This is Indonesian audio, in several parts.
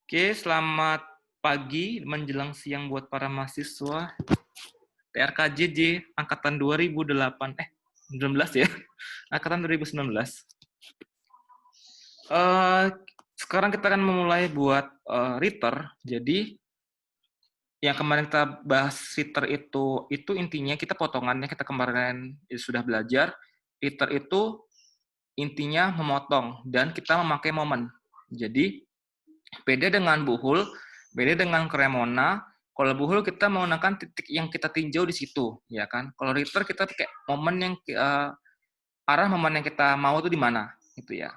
Oke, selamat pagi menjelang siang buat para mahasiswa TRKJJ angkatan 2008 19 ya. Angkatan 2019. Sekarang kita akan memulai buat Ritter. Jadi yang kemarin kita bahas Ritter itu intinya kita potongannya kita kemarin sudah belajar. Ritter itu intinya memotong dan kita memakai momen. Jadi beda dengan buhul, beda dengan kremona. Kalau buhul kita menggunakan titik yang kita tinjau di situ, ya kan? Kalau Ritter kita pakai momen yang arah momen yang kita mau itu di mana, gitu ya.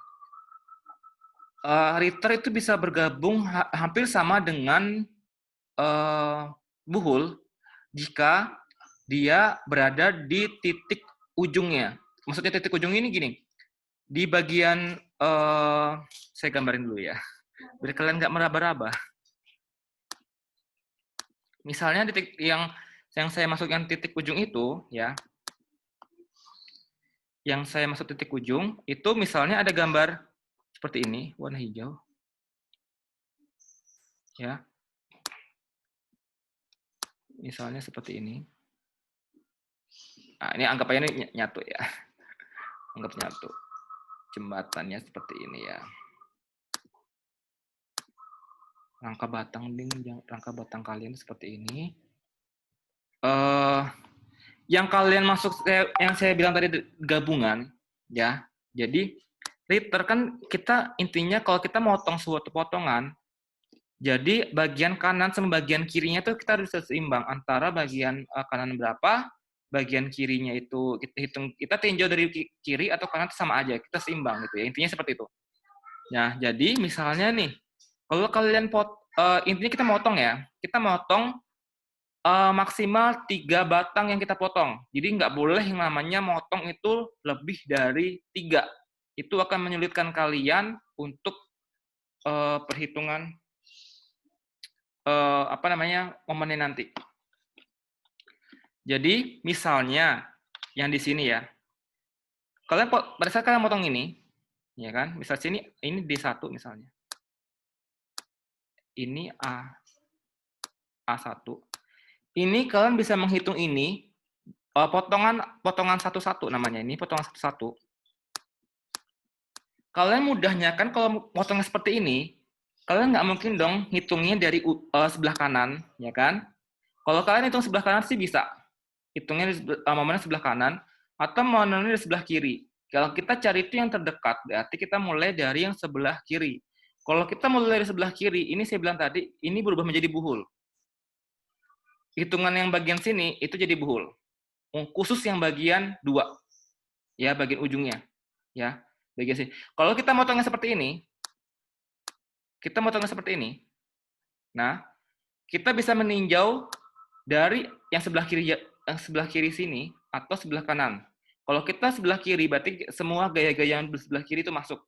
Ritter itu bisa bergabung hampir sama dengan buhul jika dia berada di titik ujungnya. Maksudnya titik ujung ini gini, di bagian saya gambarin dulu ya, biar kalian nggak meraba-raba. Misalnya titik yang saya masukkan titik ujung itu ya, yang saya masuk titik ujung itu misalnya ada gambar seperti ini warna hijau ya, misalnya seperti ini. Nah, ini anggap aja ini nyatu ya, anggap nyatu jembatannya seperti ini ya, rangka batang kalian seperti ini. Yang kalian masuk yang saya bilang tadi gabungan ya, jadi Ritter kan kita intinya kalau kita motong suatu potongan, jadi bagian kanan sama bagian kirinya itu kita harus seimbang antara bagian kanan berapa, bagian kirinya itu kita hitung, kita tinjau dari kiri atau kanan sama aja, kita seimbang gitu ya. Intinya seperti itu. Nah, jadi misalnya nih, kalau kalian intinya kita motong ya, kita motong maksimal 3 batang yang kita potong. Jadi nggak boleh yang namanya motong itu lebih dari 3. Itu akan menyulitkan kalian untuk perhitungan momennya nanti. Jadi misalnya yang di sini ya, kalian pada saat kalian potong ini, ya kan? Misal sini ini D1 misalnya, ini A1. Ini kalian bisa menghitung ini potongan satu-satu namanya, ini potongan satu-satu. Kalian mudahnya kan kalau potongnya seperti ini, kalian nggak mungkin dong hitungnya dari sebelah kanan, ya kan? Kalau kalian hitung sebelah kanan sih bisa, hitungnya momennya sebelah kanan, atau momennya di sebelah kiri. Kalau kita cari itu yang terdekat, berarti kita mulai dari yang sebelah kiri. Kalau kita mulai dari sebelah kiri, ini saya bilang tadi, ini berubah menjadi buhul. Hitungan yang bagian sini, itu jadi buhul. Khusus yang bagian 2, ya, bagian ujungnya. Ya, bagian sini. Kalau kita motongnya seperti ini, nah, kita bisa meninjau dari yang sebelah kiri sini atau sebelah kanan. Kalau kita sebelah kiri berarti semua gaya-gaya yang di sebelah kiri itu masuk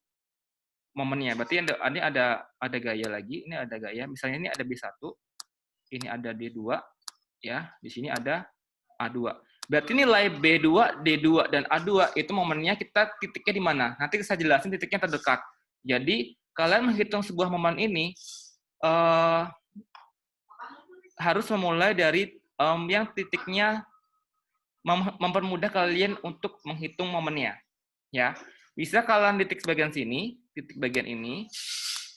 momennya. Berarti ini ada gaya lagi, ini ada gaya. Misalnya ini ada B1, ini ada D2 ya, di sini ada A2. Berarti nilai B2, D2 dan A2 itu momennya kita titiknya di mana? Nanti saya jelasin titiknya terdekat. Jadi kalian menghitung sebuah momen ini harus memulai dari yang titiknya mempermudah kalian untuk menghitung momennya. Ya, bisa kalian titik bagian sini, titik bagian ini,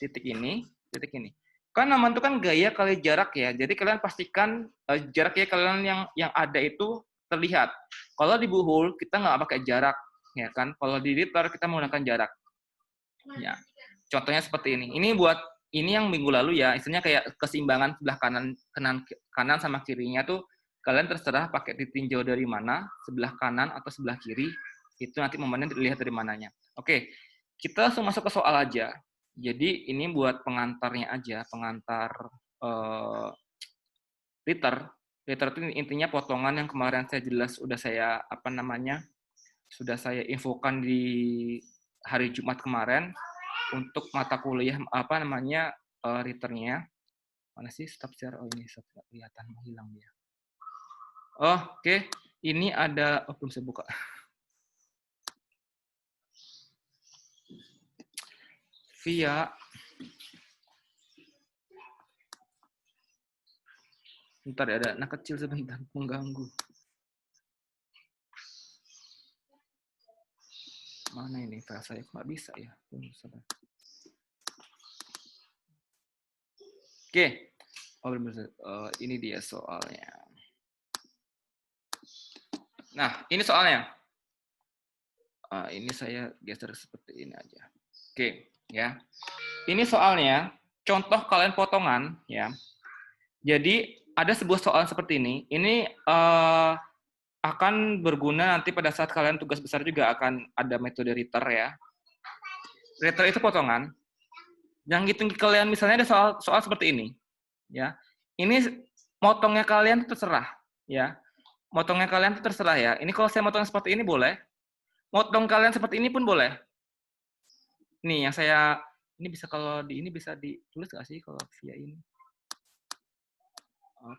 titik ini, titik ini. Kan momen itu kan gaya kali jarak ya. Jadi kalian pastikan jaraknya kalian yang ada itu terlihat. Kalau di buhul kita nggak pakai jarak, ya kan? Kalau di Ritter kita menggunakan jarak. Ya, contohnya seperti ini. Ini yang minggu lalu ya, istilahnya kayak keseimbangan sebelah kanan sama kirinya tuh kalian terserah pakai ditinjau dari mana, sebelah kanan atau sebelah kiri, itu nanti momennya dilihat dari mananya. Oke, kita langsung masuk ke soal aja. Jadi ini buat pengantarnya aja, pengantar liter. Liter itu intinya potongan yang kemarin saya jelas sudah saya infokan di hari Jumat kemarin untuk mata kuliah returnnya. Mana sih stop share? Oh ini stop kelihatan menghilang dia. Oh, oke. Ini ada belum saya buka. Via Bentar ya, ada anak kecil sebentar mengganggu. Mana ini file saya? Nggak bisa ya. Oke. Ini dia soalnya. Nah, ini soalnya. Ini saya geser seperti ini aja. Oke, ya. Ini soalnya, contoh kalian potongan, ya. Jadi ada sebuah soal seperti ini. Ini akan berguna nanti pada saat kalian tugas besar juga akan ada metode Ritter ya. Ritter itu potongan. Yang hitung kalian misalnya ada soal seperti ini, ya. Ini motongnya kalian terserah, ya. Motongnya kalian terserah ya. Ini kalau saya motong seperti ini boleh. Motong kalian seperti ini pun boleh. Nih yang saya ini bisa kalau di ini bisa ditulis nggak sih kalau via ini?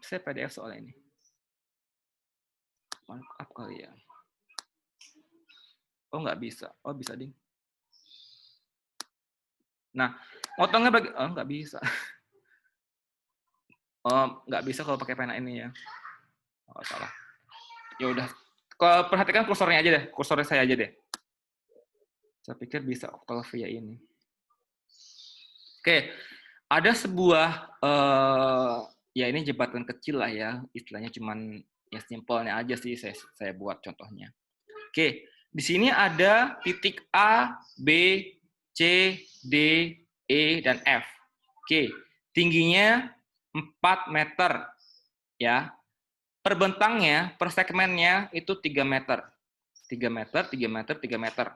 Saya PDF soalnya ini. Markup kali ya. Oh nggak bisa. Oh bisa ding. Nah motongnya nggak bisa. Oh nggak bisa kalau pakai pena ini ya. Oh salah. Ya udah. Kalau perhatikan kursornya aja deh. Kursornya saya aja deh. Saya pikir bisa kalau via ini. Oke, ada sebuah ya ini jembatan kecil lah ya, istilahnya cuman ya simpelnya aja sih saya buat contohnya. Oke, di sini ada titik A, B, C, D, E, dan F. Oke, tingginya 4 meter ya. Per bentangnya, per segmennya itu 3 meter. 3 meter, 3 meter, 3 meter.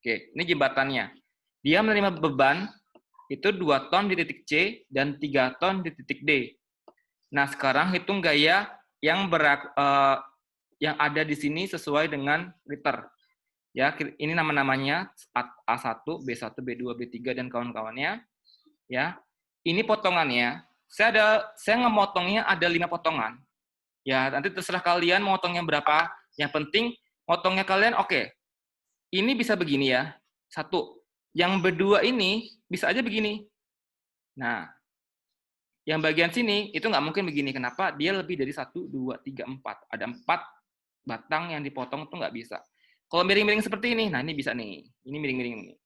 Oke, ini jembatannya. Dia menerima beban itu 2 ton di titik C dan 3 ton di titik D. Nah, sekarang hitung gaya yang yang ada di sini sesuai dengan liter. Ya, ini nama-namanya A1, B1, B2, B3 dan kawan-kawannya. Ya. Ini potongannya. Saya ngemotongnya ada 5 potongan. Ya, nanti terserah kalian mau motongnya berapa. Yang penting motongnya kalian oke. Ini bisa begini ya. 1. Yang berdua ini bisa aja begini. Nah, yang bagian sini itu nggak mungkin begini. Kenapa? Dia lebih dari 1, 2, 3, 4. Ada 4 batang yang dipotong itu nggak bisa. Kalau miring-miring seperti ini, nah ini bisa nih. Ini miring-miring nih.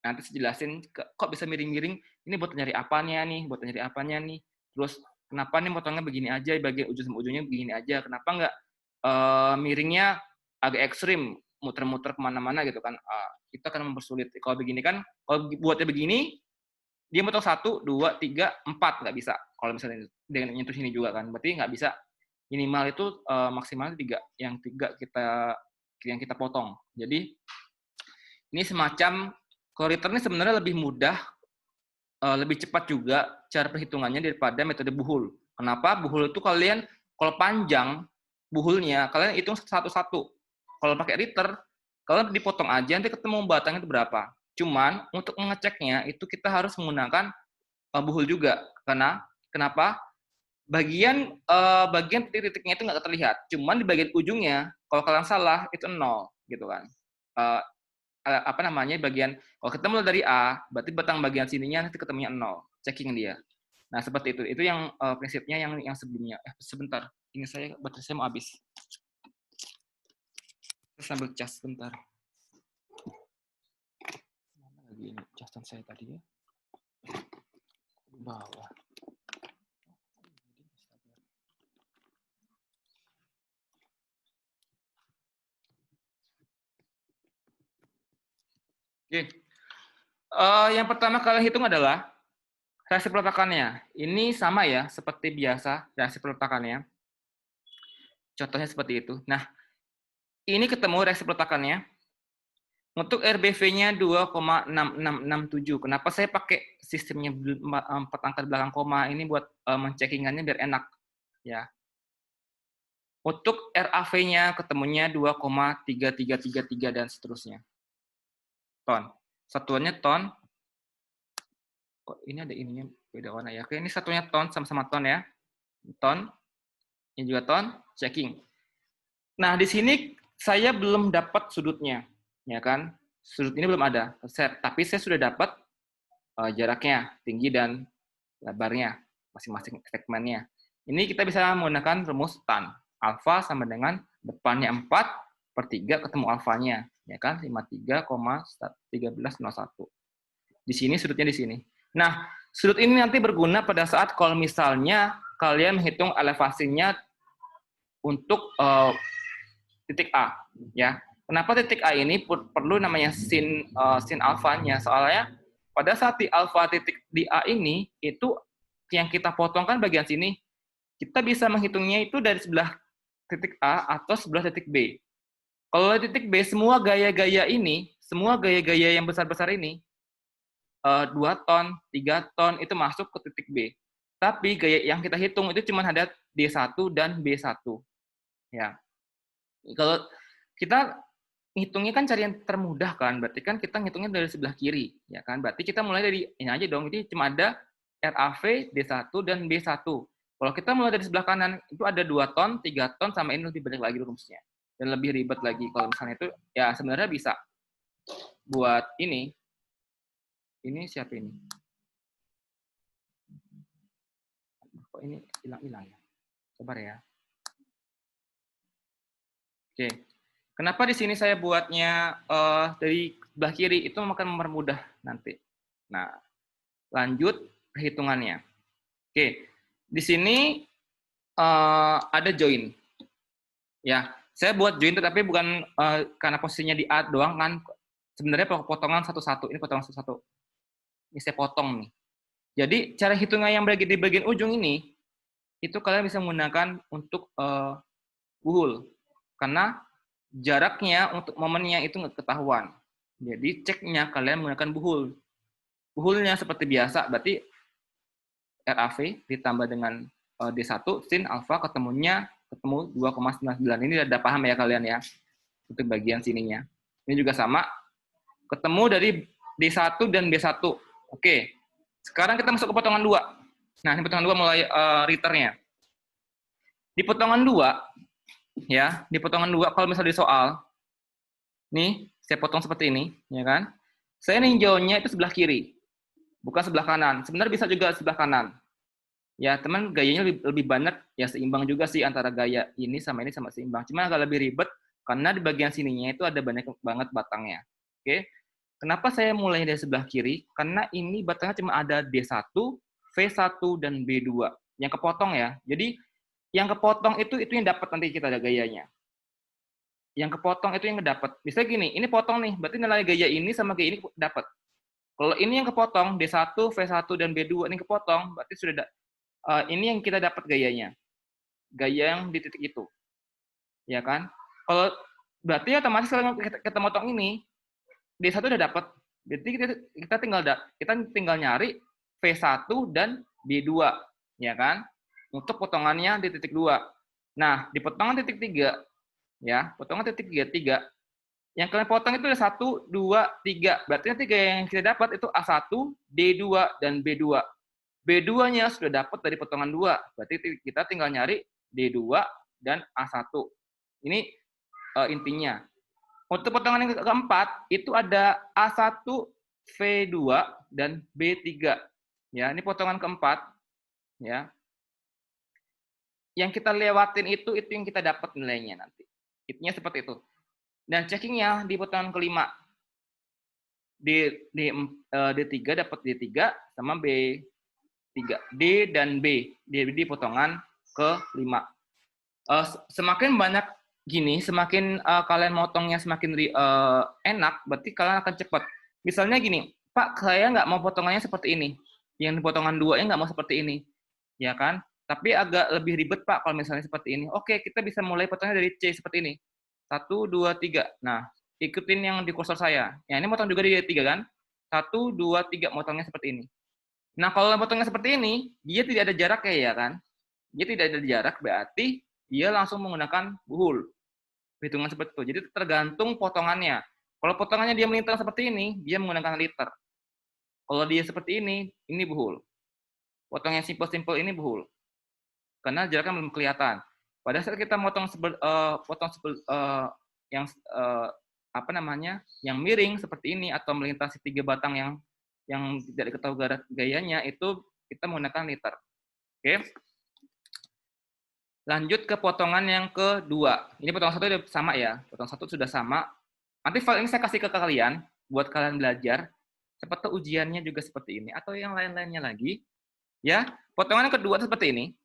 Nanti saya jelasin kok bisa miring-miring. Ini buat nyari apanya nih, buat nyari apanya nih. Terus kenapa nih potongnya begini aja, bagian ujung sama ujungnya begini aja. Kenapa nggak miringnya agak ekstrim, muter-muter kemana-mana gitu kan? Kita akan mempersulit. Kalau begini kan, kalau buatnya begini, dia motong 1, 2, 3, 4 nggak bisa. Kalau misalnya dengan nyentuh sini juga kan, berarti nggak bisa. Minimal itu maksimal 3, yang 3 yang kita potong. Jadi ini semacam kalau Ritter ini sebenarnya lebih mudah, lebih cepat juga cara perhitungannya daripada metode buhul. Kenapa? Buhul itu kalian kalau panjang buhulnya kalian hitung satu-satu. Kalau pakai Ritter, kalian dipotong aja nanti ketemu batangnya itu berapa. Cuman untuk mengeceknya itu kita harus menggunakan buhul juga. Karena kenapa? Bagian titik-titiknya itu nggak terlihat. Cuman di bagian ujungnya, kalau kalian salah itu 0 gitu kan. Apa namanya bagian kalau kita mulai dari A, berarti batang bagian sininya nanti ketemunya 0. Checking dia. Nah seperti itu. Itu yang prinsipnya yang sebelumnya. Sebentar. Ini baterai saya mau habis. Saya sambil cas sebentar. Mana lagi ini casan saya tadi ya? Di bawah. Oke. Yang pertama kalian hitung adalah reaksi peletakannya. Ini sama ya, seperti biasa reaksi peletakannya. Contohnya seperti itu. Nah, ini ketemu reaksi peletakannya. Untuk RBV-nya 2,6667. Kenapa saya pakai sistemnya 4 angka belakang koma ini buat mencekkingannya biar enak. Ya. Untuk RAV-nya ketemunya 2,3333 dan seterusnya. Ton. Satuannya ton. Kok ini ada ininya beda warna ya. Oke, ini satunya ton sama-sama ton ya. Ton. Ini juga ton, checking. Nah, di sini saya belum dapat sudutnya, ya kan? Sudut ini belum ada, tapi saya sudah dapat jaraknya, tinggi dan lebarnya, masing-masing segmennya. Ini kita bisa menggunakan rumus tan. Alfa sama dengan depannya 4/3 ketemu alfanya, ya kan? 53,1301. Di sini sudutnya di sini. Nah, sudut ini nanti berguna pada saat kalau misalnya kalian menghitung elevasinya untuk titik A, ya. Kenapa titik A ini perlu namanya sin alfanya? Soalnya pada saat di alfa titik di A ini itu yang kita potongkan bagian sini, kita bisa menghitungnya itu dari sebelah titik A atau sebelah titik B. Kalau titik B semua gaya-gaya yang besar-besar ini 2 ton, 3 ton itu masuk ke titik B. Tapi gaya yang kita hitung itu cuma ada D1 dan B1. Ya. Kalau kita ngitungnya kan cari yang termudah kan, berarti kan kita ngitungnya dari sebelah kiri, ya kan? Berarti kita mulai dari ini aja dong, ini cuma ada RAV, D1, dan B1. Kalau kita mulai dari sebelah kanan, itu ada 2 ton, 3 ton, sama ini lebih banyak lagi rumusnya. Dan lebih ribet lagi. Kalau misalnya itu, ya sebenarnya bisa buat ini. Ini siapa ini? Kok ini hilang-hilang ya? Sabar ya. Oke. Kenapa di sini saya buatnya dari sebelah kiri? Itu akan mempermudah nanti. Nah, lanjut perhitungannya. Oke. Di sini ada join. Ya, saya buat join tetapi bukan karena posisinya di A doang kan. Sebenarnya potongan satu-satu. Ini potongan satu-satu. Ini saya potong nih. Jadi cara hitungnya yang di bagian ujung ini, itu kalian bisa menggunakan untuk buhul. Karena jaraknya untuk momennya itu nggak ketahuan. Jadi ceknya kalian menggunakan buhul. Buhulnya seperti biasa, berarti RAV ditambah dengan D1 sin alfa ketemu 2,99. Ini udah paham ya kalian ya untuk bagian sininya. Ini juga sama, ketemu dari D1 dan B1. Oke, sekarang kita masuk ke potongan 2. Nah, ini potongan 2 mulai return-nya. Di potongan 2, ya, di potongan 2 kalau misalnya di soal, nih, saya potong seperti ini, ya kan? Saya ninjaunya itu sebelah kiri, bukan sebelah kanan. Sebenarnya bisa juga sebelah kanan. Ya, teman gayanya lebih banyak, ya seimbang juga sih antara gaya ini sama seimbang. Cuma agak lebih ribet, karena di bagian sininya itu ada banyak banget batangnya. Oke, kenapa saya mulai dari sebelah kiri? Karena ini batangnya cuma ada D1, V1, dan B2. Yang kepotong ya. Jadi, yang kepotong itu yang dapat nanti kita ada gayanya. Yang kepotong itu yang dapat. Misalnya gini, ini potong nih, berarti nilai gaya ini sama gaya ini dapat. Kalau ini yang kepotong, D1, V1, dan B2 ini kepotong, berarti sudah ini yang kita dapat gayanya. Gaya yang di titik itu. Ya kan? Kalau berarti otomatis kalau kita motong ini, D1 udah dapat. Berarti kita tinggal nyari V1 dan B2, ya kan? Untuk potongannya di titik 2. Nah, di potongan titik 3, ya, potongan titik 3, yang kalian potong itu ada 1, 2, 3. Berarti nanti gaya yang kita dapat itu A1, D2, dan B2. B2-nya sudah dapat dari potongan 2. Berarti kita tinggal nyari D2 dan A1. Ini intinya. Untuk potongan yang keempat, itu ada A1, V2, dan B3. Ya, ini potongan keempat. Ya. Yang kita lewatin itu yang kita dapat nilainya nanti. Intinya seperti itu. Dan checkingnya di potongan kelima. D3 dapat D3 sama B3. D dan B. Di potongan ke-5. Semakin banyak gini, semakin kalian motongnya semakin enak, berarti kalian akan cepat. Misalnya gini, Pak, saya nggak mau potongannya seperti ini. Yang di potongan 2-nya nggak mau seperti ini. Ya kan? Tapi agak lebih ribet, Pak, kalau misalnya seperti ini. Oke, kita bisa mulai potongnya dari C seperti ini. 1, 2, 3. Nah, ikutin yang di kursor saya. Ya, ini motong juga di 3 kan? 1, 2, 3, motongnya seperti ini. Nah, kalau motongnya seperti ini, dia tidak ada jarak ya kan? Dia tidak ada jarak, berarti dia langsung menggunakan buhul. Hitungan seperti itu. Jadi tergantung potongannya. Kalau potongannya dia melintang seperti ini, dia menggunakan liter. Kalau dia seperti ini buhul. Potong yang simple-simple ini buhul. Karena jaraknya belum kelihatan. Pada saat kita yang yang miring seperti ini atau melintasi 3 batang yang tidak diketahui gayanya, itu kita menggunakan liter. Oke. Lanjut ke potongan yang kedua. Ini potongan satu udah sama ya. Potongan satu sudah sama. Nanti file ini saya kasih ke kalian, buat kalian belajar. Seperti ujiannya juga seperti ini. Atau yang lain-lainnya lagi. Ya, potongan yang kedua seperti ini.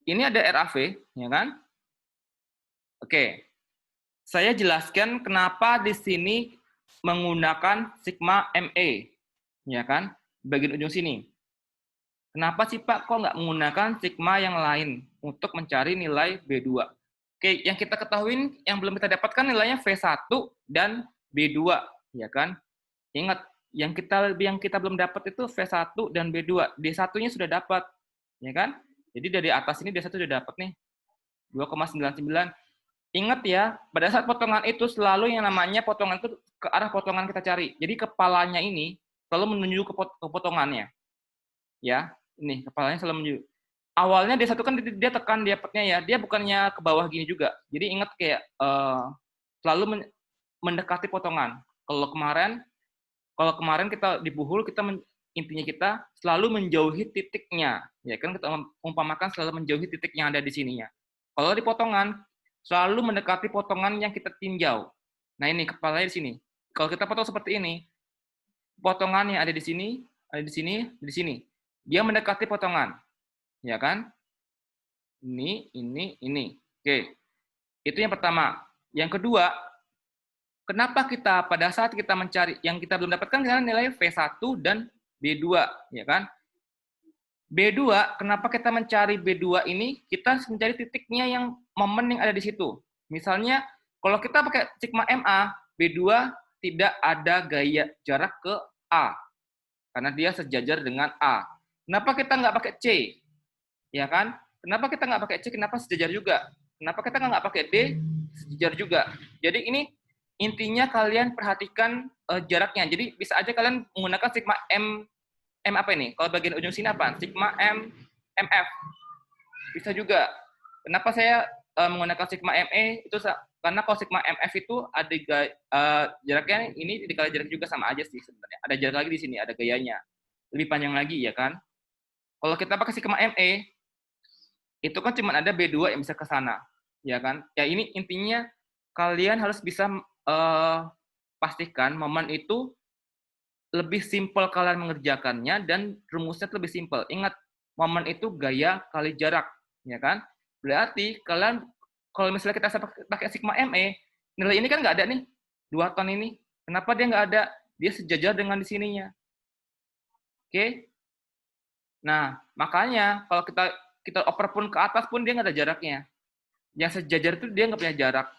Ini ada RAV, ya kan? Oke. Saya jelaskan kenapa di sini menggunakan sigma ME. Ya kan? Bagian ujung sini. Kenapa sih Pak kok nggak menggunakan sigma yang lain untuk mencari nilai B2? Oke, yang kita ketahui, yang belum kita dapatkan nilainya V1 dan B2, ya kan? Ingat, yang kita belum dapat itu V1 dan B2. D1-nya sudah dapat, ya kan? Jadi dari atas ini D1 sudah dapat nih, 2,99. Ingat ya, pada saat potongan itu selalu yang namanya potongan itu ke arah potongan kita cari. Jadi kepalanya ini selalu menuju ke potongannya. Ya, ini kepalanya selalu menuju. Awalnya D1 kan dia tekan dapatnya ya, dia bukannya ke bawah gini juga. Jadi ingat kayak selalu mendekati potongan. Kalau kemarin kita di buhul, intinya kita selalu menjauhi titiknya. Ya kan, kita umpamakan selalu menjauhi titik yang ada di sininya. Kalau di potongan, selalu mendekati potongan yang kita tinjau. Nah ini kepalanya di sini. Kalau kita potong seperti ini, potongannya ada di sini, ada di sini, di sini. Dia mendekati potongan. Ya kan? Ini. Oke. Itu yang pertama. Yang kedua, kenapa kita pada saat kita mencari yang kita belum dapatkan nilai V1 dan B2, ya kan? B2, kenapa kita mencari B2 ini? Kita mencari titiknya yang momen yang ada di situ. Misalnya, kalau kita pakai sigma MA, B2 tidak ada gaya jarak ke A. Karena dia sejajar dengan A. Kenapa kita nggak pakai C? Ya kan? Kenapa kita nggak pakai C? Kenapa sejajar juga? Kenapa kita nggak pakai D? Sejajar juga. Jadi ini intinya kalian perhatikan jaraknya. Jadi bisa aja kalian menggunakan sigma M apa ini? Kalau bagian ujung sini apa? Sigma MF. Bisa juga. Kenapa saya menggunakan sigma ME? Itu karena kalau sigma MF itu ada jaraknya ini dikali jarak juga sama aja sih sebenarnya. Ada jarak lagi di sini, ada gayanya. Lebih panjang lagi ya kan? Kalau kita pakai sigma ME, itu kan cuma ada B2 yang bisa ke sana, ya kan? Ya ini intinya kalian harus bisa pastikan momen itu lebih simpel kalian mengerjakannya dan rumusnya lebih simpel. Ingat, momen itu gaya kali jarak, ya kan? Berarti kalian kalau misalnya kita pakai sigma ME, nilai ini kan nggak ada nih, 2 ton ini. Kenapa dia nggak ada? Dia sejajar dengan di sininya. Oke? Nah, makanya kalau kita oper pun ke atas pun dia nggak ada jaraknya. Yang sejajar itu dia nggak punya jarak.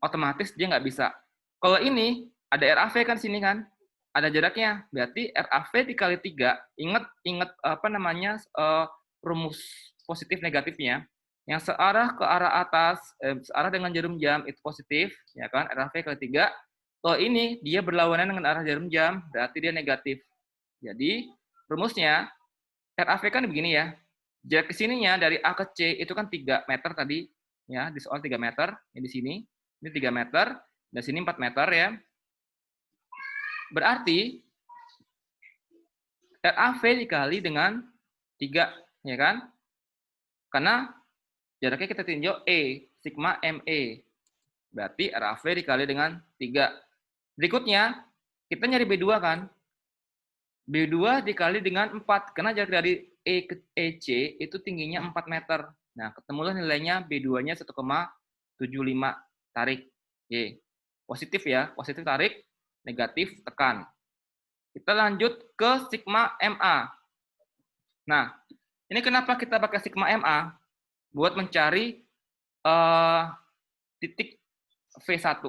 Otomatis dia nggak bisa. Kalau ini, ada RAV kan sini kan? Ada jaraknya. Berarti RAV dikali 3, ingat apa namanya, rumus positif negatifnya. Yang searah ke arah atas, searah dengan jarum jam, itu positif. Ya kan? RAV kali 3. Kalau ini, dia berlawanan dengan arah jarum jam, berarti dia negatif. Jadi, rumusnya, RAV kan begini ya. Jarak ke sininya dari A ke C itu kan 3 meter tadi. Ya, di soal 3 meter. Di sini. Ini 3 meter. Dan sini 4 meter ya. Berarti RAV dikali dengan 3. Ya kan? Karena jaraknya kita tinjau E. Sigma ME. Berarti RAV dikali dengan 3. Berikutnya, kita nyari B2 kan? B2 dikali dengan 4. Karena jarak dari E ke EC itu tingginya 4 meter. Nah, ketemulah nilainya B2-nya 1,75. Tarik. Y. Positif ya. Positif tarik, negatif tekan. Kita lanjut ke sigma MA. Nah, ini kenapa kita pakai sigma MA? Buat mencari titik V1.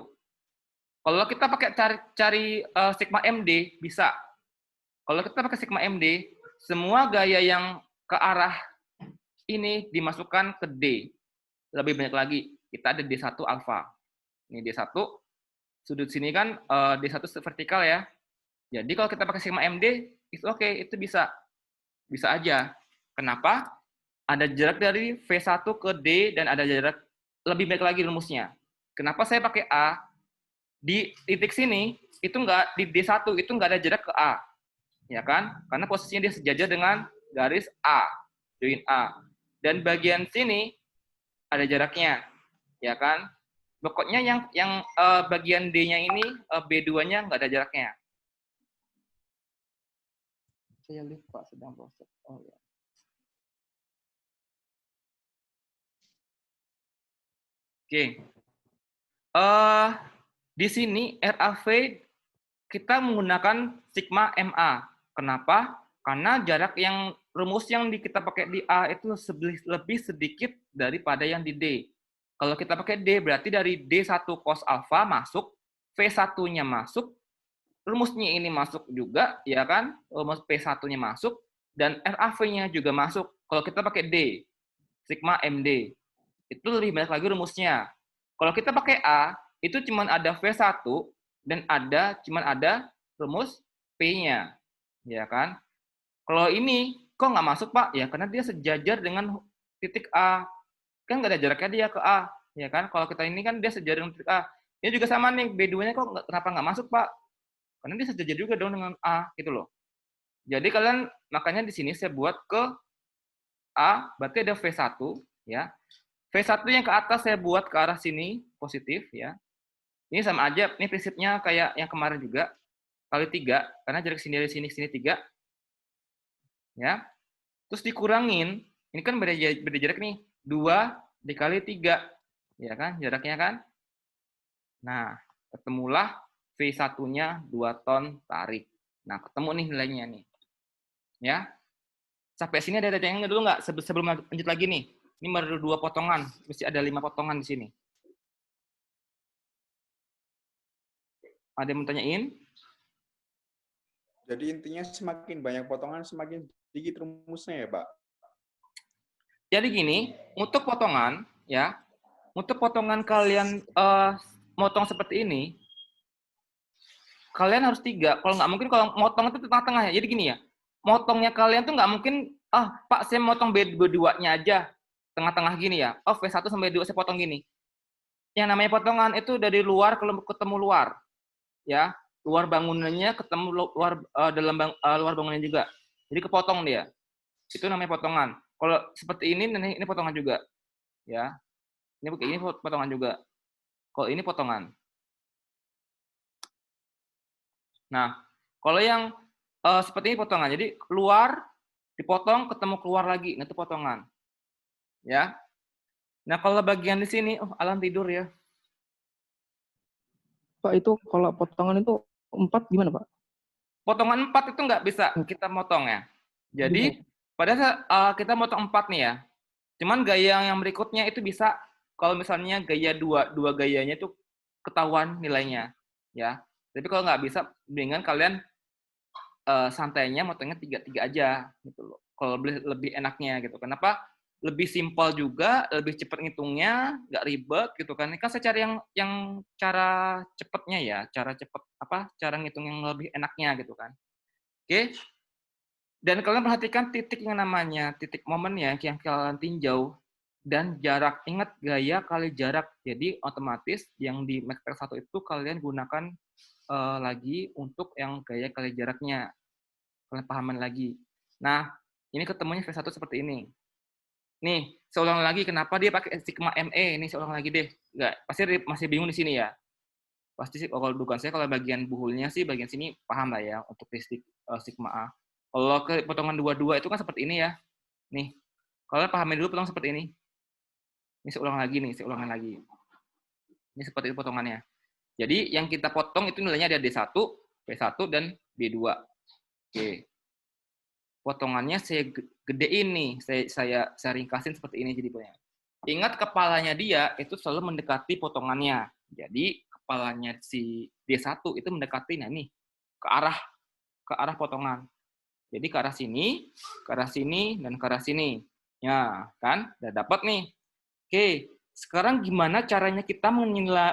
Kalau kita pakai cari sigma MD, bisa. Kalau kita pakai sigma MD, semua gaya yang ke arah ini dimasukkan ke D. Lebih banyak lagi, kita ada D1 alfa. Ini D1, sudut sini kan D1 vertikal ya. Jadi kalau kita pakai sigma MD, itu oke, itu bisa. Bisa aja. Kenapa? Ada jarak dari V1 ke D dan ada jarak lebih baik lagi rumusnya. Kenapa saya pakai A? Di titik sini, itu enggak di D1, itu enggak ada jarak ke A. Ya kan? Karena posisinya dia sejajar dengan garis A, join A. Dan bagian sini ada jaraknya, ya kan? Pokoknya yang bagian D-nya ini, B2-nya nggak ada jaraknya. Saya lupa sedang proses. Oh ya. Oke. Di sini RAV kita menggunakan sigma MA. Kenapa? Karena jarak yang rumus yang kita pakai di A itu lebih sedikit daripada yang di D. Kalau kita pakai D, berarti dari D1 cos alpha masuk, V1-nya masuk, rumusnya ini masuk juga, ya kan? Rumus P1-nya masuk, dan RAV-nya juga masuk. Kalau kita pakai D, sigma MD, itu lebih banyak lagi rumusnya. Kalau kita pakai A, itu cuma ada V1, dan cuma ada rumus P-nya. Ya kan? Kalau ini, kok nggak masuk, Pak? Ya, karena dia sejajar dengan titik A. Kan nggak ada jaraknya dia ke A, ya kan? Kalau kita ini kan dia sejajar dengan titik A. Ini juga sama nih, B2-nya kok kenapa nggak masuk, Pak? Karena dia sejajar juga dong dengan A, gitu loh. Jadi kalian, makanya di sini saya buat ke A, berarti ada V1, ya. V1 yang ke atas saya buat ke arah sini, positif, ya. Ini sama aja, ini prinsipnya kayak yang kemarin juga, kali 3, karena jarak sini dari sini ke sini 3, ya. Terus dikurangin, ini kan beda jarak nih, 2 dikali 3, ya kan, jaraknya kan. Nah, ketemulah V1-nya 2 ton tarik. Nah, ketemu nih nilainya nih. Ya. Sampai sini ada yang dulu nggak? Sebelum lanjut lagi nih. Ini baru 2 potongan, mesti ada 5 potongan di sini. Ada yang mau tanyain? Jadi intinya semakin banyak potongan, semakin sedikit rumusnya ya, Pak? Jadi gini, untuk potongan, ya, untuk potongan kalian motong seperti ini, kalian harus 3. Kalau nggak mungkin kalau motong itu tengah-tengah ya. Jadi gini ya, motongnya kalian tuh nggak mungkin, Pak saya motong B2-nya aja, tengah-tengah gini ya. Oh, V1 sampai B2 saya potong gini. Yang namanya potongan itu dari luar ketemu luar, ya. Luar bangunannya ketemu luar luar bangunannya juga. Jadi kepotong dia. Itu namanya potongan. Kalau seperti ini potongan juga, ya. Ini potongan juga. Kalau ini potongan. Nah, kalau yang seperti ini potongan. Jadi keluar dipotong ketemu keluar lagi. Nah, itu potongan. Ya. Nah, kalau bagian di sini, Alan tidur ya. Pak, itu kalau potongan itu 4 gimana, Pak? Potongan 4 itu nggak bisa kita motong ya. Jadi, pada saat kita motong 4 nih ya. Cuman gaya yang berikutnya itu bisa, kalau misalnya gaya dua gayanya itu ketahuan nilainya. Ya. Tapi kalau nggak bisa, dengan kalian santainya motongnya 3 aja gitu loh. Kalau lebih enaknya gitu. Kenapa? Lebih simpel juga, lebih cepat ngitungnya, nggak ribet gitu kan. Ini kan saya cari yang cara cepatnya ya, cara ngitung yang lebih enaknya gitu kan. Oke. Dan kalian perhatikan titik yang namanya titik momen ya, yang kalian tinjau dan jarak. Ingat gaya kali jarak. Jadi otomatis yang di Maxter 1 itu kalian gunakan lagi untuk yang gaya kali jaraknya. Kalian pahaman lagi. Nah, ini ketemunya V1 seperti ini. Nih, saya ulang lagi kenapa dia pakai sigma ME. Ini saya ulang lagi deh. Enggak, pasti masih bingung di sini ya. Pasti sih kalau dugaan saya kalau bagian buhulnya sih bagian sini paham lah ya untuk listrik sigma A. Kalau ke potongan 22 itu kan seperti ini ya. Nih, kalian pahamin dulu potong seperti ini. Ini saya ulang lagi nih, saya ulangin lagi. Ini seperti itu potongannya. Jadi yang kita potong itu nilainya ada D1, P1 dan B2. Oke. Potongannya saya gedein nih, saya ringkasin seperti ini jadi punya. Ingat kepalanya dia itu selalu mendekati potongannya. Jadi kepalanya si D1 itu mendekati nih ke arah potongan. Jadi ke arah sini, dan ke arah sini. Ya, kan? Udah dapat nih. Oke, sekarang gimana caranya kita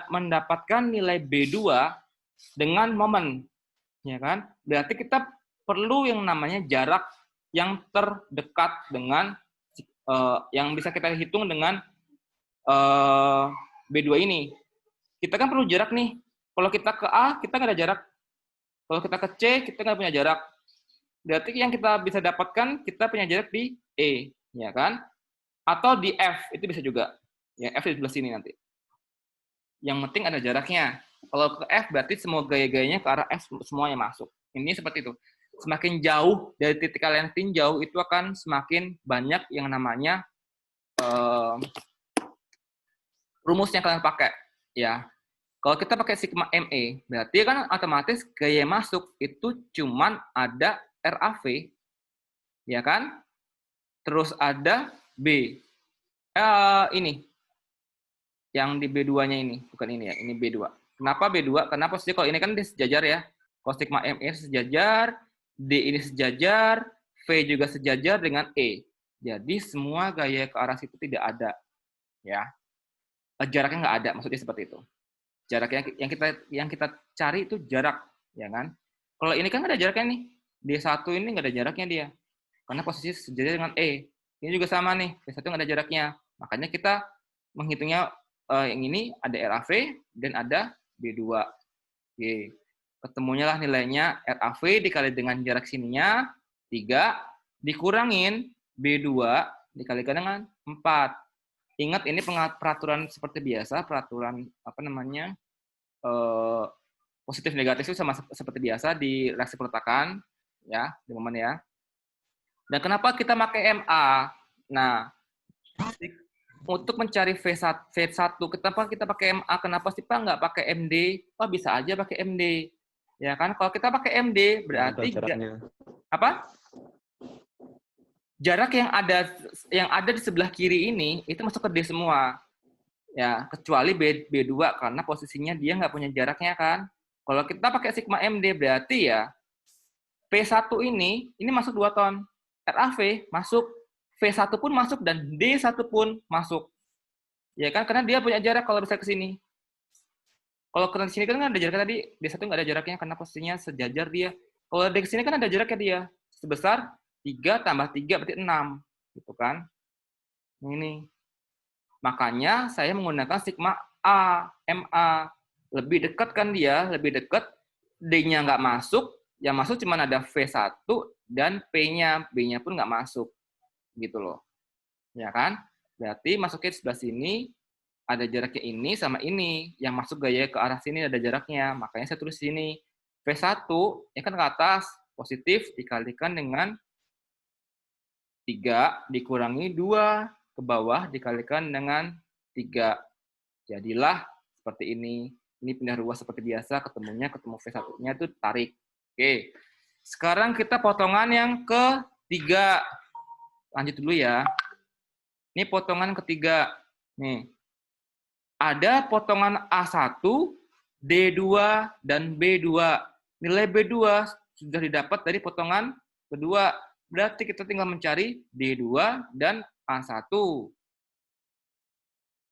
mendapatkan nilai B2 dengan momen? Ya kan? Berarti kita perlu yang namanya jarak yang terdekat dengan yang bisa kita hitung dengan B2 ini. Kita kan perlu jarak nih. Kalau kita ke A, kita nggak ada jarak. Kalau kita ke C, kita nggak punya jarak. Berarti yang kita bisa dapatkan, kita punya jarak di E. Ya kan? Atau di F, itu bisa juga. Ya, F di sebelah sini nanti. Yang penting ada jaraknya. Kalau ke F berarti semua gaya-gayanya ke arah F semuanya masuk. Ini seperti itu. Semakin jauh dari titik kalian tinjau, itu akan semakin banyak yang namanya rumus yang kalian pakai. Ya, kalau kita pakai sigma ME, berarti kan otomatis gaya masuk itu cuman ada RAV, ya kan? Terus ada B. Ini, yang di B2-nya ini, bukan ini ya, ini B2. Kenapa B2? Karena posisi kalau ini kan dia sejajar ya. Kalau sigma ME sejajar, D ini sejajar, V juga sejajar dengan E. Jadi semua gaya ke arah situ tidak ada, ya. Jaraknya nggak ada, maksudnya seperti itu. Jarak yang kita cari itu jarak, ya kan? Kalau ini kan nggak ada jaraknya nih. D1 ini nggak ada jaraknya dia. Karena posisi sejajar dengan E. Ini juga sama nih, D1 nggak ada jaraknya. Makanya kita menghitungnya yang ini ada RAV dan ada B2. Oke. Ketemunya lah nilainya RAV dikali dengan jarak sininya 3 dikurangin B2 dikalikan dengan 4. Ingat ini peraturan seperti biasa, peraturan apa namanya? Positif negatif itu sama seperti biasa di reaksi peletakan ya, teman-teman ya. Dan kenapa kita pakai MA? Nah, untuk mencari V1 kenapa kita pakai MA? Kenapa sih Pak nggak pakai MD? Oh, bisa aja pakai MD. Ya kan? Kalau kita pakai MD berarti apa? Jarak yang ada di sebelah kiri ini itu masuk ke D semua. Ya, kecuali B2 karena posisinya dia nggak punya jaraknya kan. Kalau kita pakai sigma MD berarti ya P1 ini masuk 2 ton. RAV masuk, V1 pun masuk dan D1 pun masuk. Ya kan karena dia punya jarak kalau bisa ke sini. Kalau ke sini kan ada jaraknya tadi, D1 nggak ada jaraknya karena posisinya sejajar dia. Kalau dari sini kan ada jaraknya dia sebesar 3 tambah 3 berarti 6 gitu kan. Ini. Makanya saya menggunakan sigma A, MA. Lebih dekat kan dia, lebih dekat. D-nya nggak masuk, yang masuk cuma ada V1 dan P-nya. B-nya pun nggak masuk. Gitu loh. Ya kan? Berarti masuknya di sebelah sini, ada jaraknya ini sama ini. Yang masuk gaya ke arah sini ada jaraknya. Makanya saya tulis sini. V1, ya kan ke atas, positif dikalikan dengan 3 dikurangi 2 ke bawah dikalikan dengan 3. Jadilah seperti ini. Ini pindah ruas seperti biasa, ketemu V1-nya itu tarik. Oke. Sekarang kita potongan yang ketiga. Lanjut dulu ya. Ini potongan ketiga. Nih. Ada potongan A1, D2, dan B2. Nilai B2 sudah didapat dari potongan kedua. Berarti kita tinggal mencari D2 dan A1.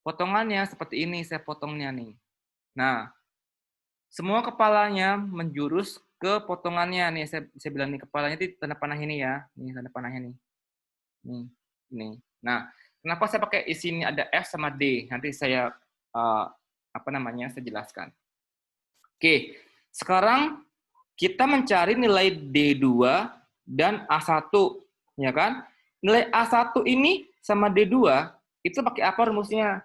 Potongannya seperti ini, saya potongnya nih. Nah, semua kepalanya menjurus ke potongannya. Nih, saya bilang nih, kepalanya itu tanda panah ini ya. Nih, tanda panahnya nih. Nih, ini. Nah, kenapa saya pakai di sini ada F sama D? Nanti saya, saya jelaskan. Oke, sekarang kita mencari nilai D2 dan A1, ya kan? Nilai A1 ini sama D2 itu pakai apa rumusnya?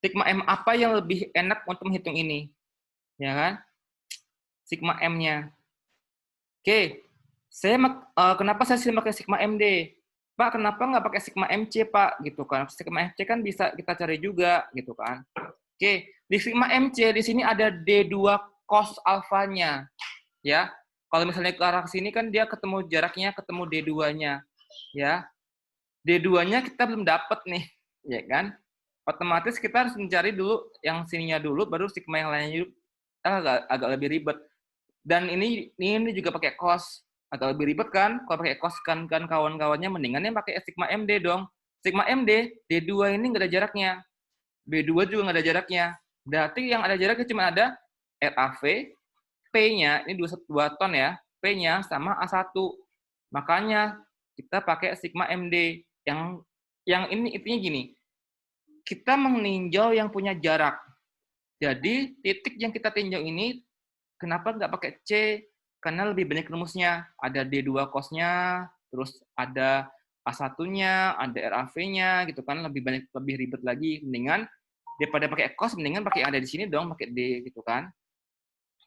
Sigma M apa yang lebih enak untuk menghitung ini? Ya kan? Sigma M-nya. Oke, kenapa saya pakai sigma MD? Pak, kenapa nggak pakai sigma MC, Pak? Gitu kan. Sigma MC kan bisa kita cari juga, gitu kan. Oke, di sigma MC di sini ada D2 cos alfanya. Ya, kalau misalnya ke arah sini kan dia ketemu jaraknya, ketemu D2-nya. Ya, D2-nya kita belum dapat nih, ya kan? Otomatis kita harus mencari dulu yang sininya dulu, baru sigma yang lainnya agak lebih ribet. Dan ini juga pakai cos, agak lebih ribet kan? Kalau pakai cos kan kawan-kawannya mendingan yang pakai sigma MD dong. Sigma MD, D2 ini nggak ada jaraknya. B2 juga nggak ada jaraknya. Berarti yang ada jaraknya cuma ada RAV, P-nya, ini 2 ton ya, P-nya sama A1. Makanya kita pakai sigma MD. Yang ini intinya gini, kita meninjau yang punya jarak. Jadi titik yang kita tinjau ini, kenapa nggak pakai C? Karena lebih banyak rumusnya. Ada D2 cos-nya, terus ada A1-nya, ada RAV-nya gitu kan, lebih banyak, lebih ribet lagi. Mendingan daripada pakai cos, mendingan pakai yang ada di sini dong, pakai D gitu kan.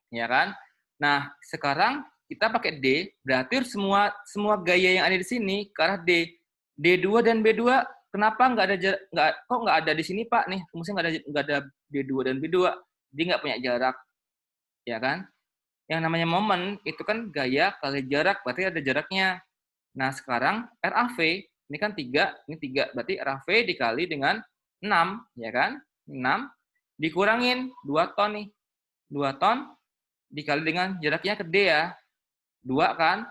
Ya kan? Nah, sekarang kita pakai D, berarti semua gaya yang ada di sini ke arah D. D2 dan B2 kenapa kok nggak ada di sini Pak nih? Maksudnya nggak ada D2 dan B2. Dia nggak punya jarak, ya kan? Yang namanya momen itu kan gaya kali jarak, berarti ada jaraknya. Nah, sekarang RAV, ini kan 3, ini 3. Berarti RAV dikali dengan 6, ya kan? 6 dikurangin 2 ton nih. 2 ton dikali dengan jaraknya ke D ya. 2 kan?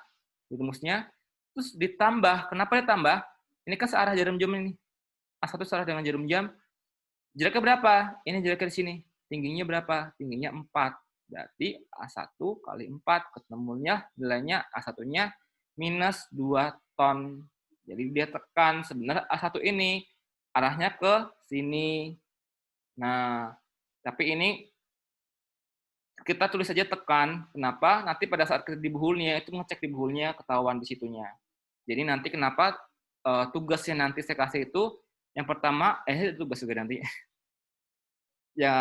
Rumusnya. Terus ditambah. Kenapa ditambah? Ini kan searah jarum jam ini. A1 searah dengan jarum jam. Jaraknya berapa? Ini jaraknya di sini. Tingginya berapa? Tingginya 4. Berarti A1 kali 4. Ketemunya nilainya A1-nya minus 2 ton. Jadi dia tekan. Sebenarnya A1 ini arahnya ke sini. Nah, tapi ini kita tulis saja tekan. Kenapa? Nanti pada saat di buhulnya, itu ngecek di buhulnya, ketahuan di situnya. Jadi nanti kenapa tugasnya nanti saya kasih itu, yang pertama, tugas juga nanti. Ya,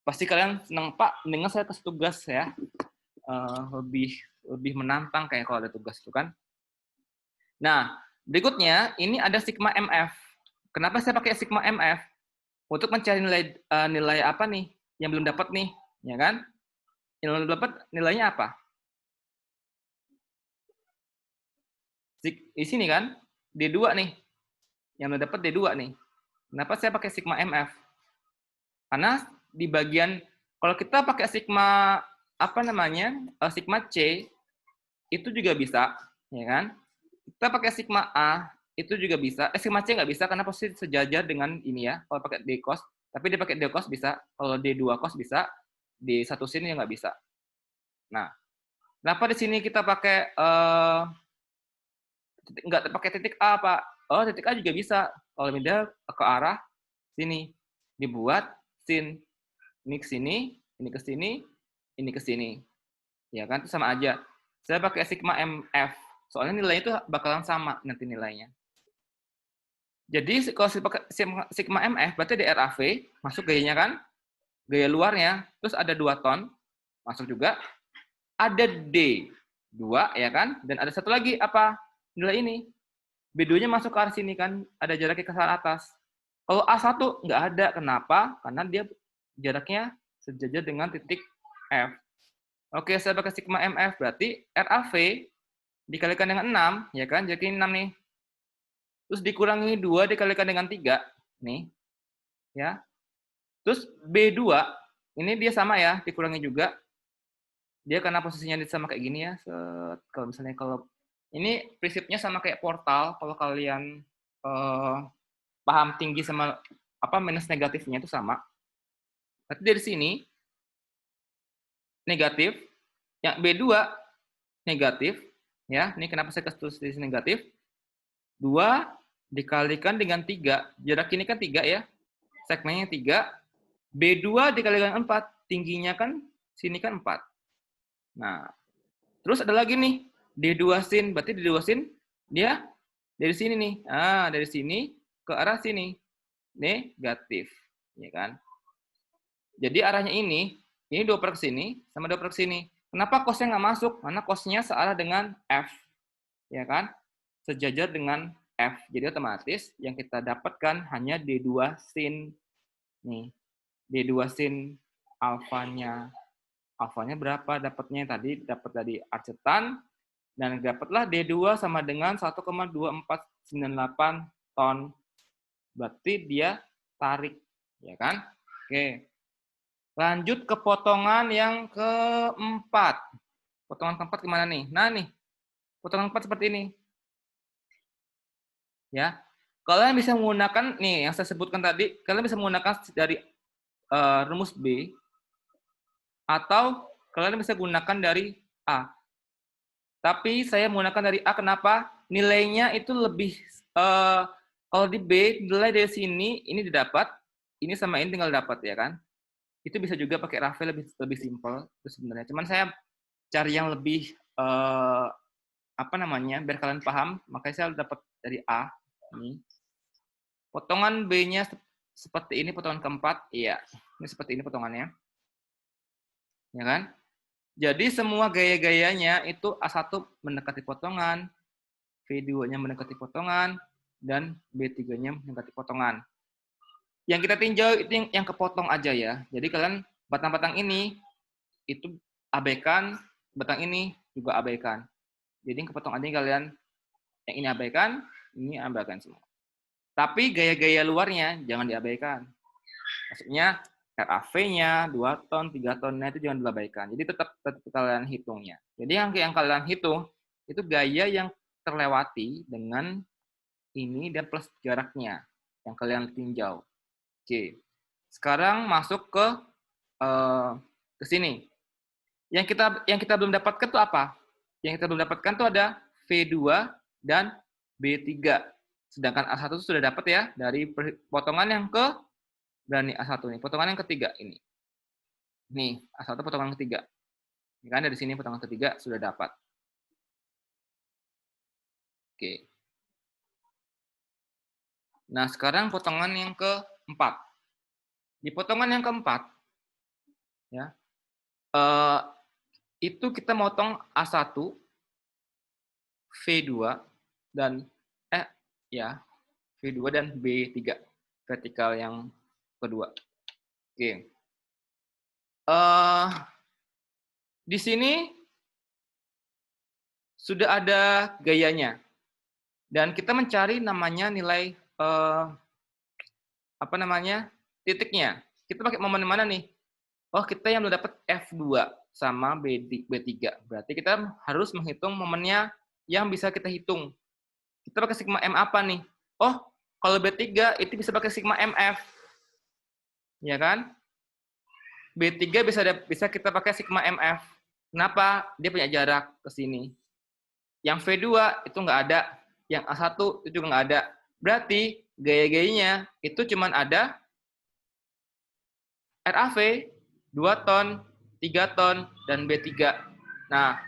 pasti kalian senang, Pak, mendingan saya kasih tugas ya. Lebih menantang kayak kalau ada tugas itu kan. Nah, berikutnya, ini ada sigma MF. Kenapa saya pakai sigma MF? Untuk mencari nilai apa nih yang belum dapat nih, ya kan? Yang belum dapat nilainya apa? Di sini kan, D2 nih. Yang belum dapat D2 nih. Kenapa saya pakai sigma MF? Karena di bagian, kalau kita pakai sigma, sigma C, itu juga bisa, ya kan? Kita pakai sigma A, itu juga bisa. Sigma C nggak bisa, karena pasti sejajar dengan ini ya, kalau pakai D cos. Tapi dia pakai D cos bisa, kalau D2 cos bisa, D1 sin ya nggak bisa. Nah, kenapa di sini kita pakai nggak pakai titik A, Pak? Oh, titik A juga bisa. Kalau pindah ke arah sini, dibuat sin. Ini ke sini, ini ke sini, ini ke sini. Ya kan, itu sama aja. Saya pakai sigma MF. Soalnya nilainya itu bakalan sama nanti nilainya. Jadi kalau sigma MF, berarti di RAV, masuk gayanya kan? Gaya luarnya, terus ada 2 ton, masuk juga. Ada D2, ya kan? Dan ada satu lagi, apa? Nilai ini. B2-nya masuk ke arah sini kan, ada jaraknya ke arah atas. Kalau A1 nggak ada, kenapa? Karena dia jaraknya sejajar dengan titik F. Oke, saya pakai sigma MF, berarti RAV dikalikan dengan 6, ya kan? Jadi 6 nih. Terus dikurangi 2 dikalikan dengan 3, nih. Ya. Terus B2, ini dia sama ya, dikurangi juga. Dia karena posisinya sama kayak gini ya. Kalau misalnya ini prinsipnya sama kayak portal, kalau kalian paham tinggi sama minus negatifnya itu sama. Berarti dari sini negatif, yang B2 negatif, ya. Ini kenapa saya kasih tulis di sini negatif? 2 dikalikan dengan 3. Jarak ini kan 3 ya. Segmennya 3. B2 dikalikan 4. Tingginya kan sini kan 4. Nah, terus ada lagi nih. D2 sin. Berarti D2 sin dia dari sini nih. Dari sini ke arah sini. Negatif. Ya kan? Jadi arahnya ini 2 per ke sini sama 2 per ke sini. Kenapa cosnya nggak masuk? Karena cosnya searah dengan F. Ya kan? Sejajar dengan F. Jadi otomatis yang kita dapatkan hanya D2 sin. Nih. D2 sin alfanya. Alfanya berapa dapatnya tadi? Dapat dari arcetan. Dan dapatlah D2 sama dengan 1,2498 ton. Berarti dia tarik. Ya kan? Oke. Lanjut ke potongan yang keempat. Potongan keempat gimana nih? Nah nih, potongan keempat seperti ini. Ya, kalian bisa menggunakan nih yang saya sebutkan tadi. Kalian bisa menggunakan dari rumus B, atau kalian bisa gunakan dari A. Tapi saya menggunakan dari A. Kenapa? Nilainya itu lebih kalau di B nilai dari sini ini didapat, ini sama ini tinggal dapat ya kan? Itu bisa juga pakai RAV lebih simpel itu sebenarnya. Cuman saya cari yang lebih apa namanya, biar kalian paham, makanya saya dapat dari A ini. Potongan B-nya seperti ini, potongan keempat, iya. Ini seperti ini potongannya. Ya kan? Jadi semua gaya-gayanya itu A1 mendekati potongan, V2-nya mendekati potongan, dan B3-nya mendekati potongan. Yang kita tinjau itu yang kepotong aja ya. Jadi kalian batang-batang ini itu abaikan, batang ini juga abaikan. Jadi yang kepotong aja kalian, yang ini abaikan semua. Tapi gaya-gaya luarnya jangan diabaikan. Maksudnya RAV-nya 2 ton, 3 tonnya itu jangan diabaikan. Jadi tetap kalian hitungnya. Jadi yang kalian hitung itu gaya yang terlewati dengan ini dan plus jaraknya yang kalian tinjau. Oke. Sekarang masuk ke sini. Yang kita belum dapatkan itu apa? Yang kita belum dapatkan itu ada V2 dan B3. Sedangkan A1 itu sudah dapat ya dari potongan yang berani A1 nih, potongan yang ketiga ini. Nih, A1 potongan ketiga. Ini kan dari sini potongan ketiga sudah dapat. Oke. Nah, sekarang potongan yang keempat. Di potongan yang keempat, ya, itu kita motong A1, V2 dan V2 dan B3 vertikal yang kedua. Oke. Di sini sudah ada gayanya dan kita mencari namanya nilai titiknya. Kita pakai momen mana nih? Oh, kita yang belum dapat F2 sama B3. Berarti kita harus menghitung momennya yang bisa kita hitung. Kita pakai sigma M apa nih? Oh, kalau B3 itu bisa pakai sigma MF. Ya kan? B3 bisa kita pakai sigma MF. Kenapa? Dia punya jarak ke sini. Yang V2 itu nggak ada. Yang A1 itu juga nggak ada. Berarti gaya-gayanya itu cuma ada RAV 2 ton, 3 ton, dan B3. Nah,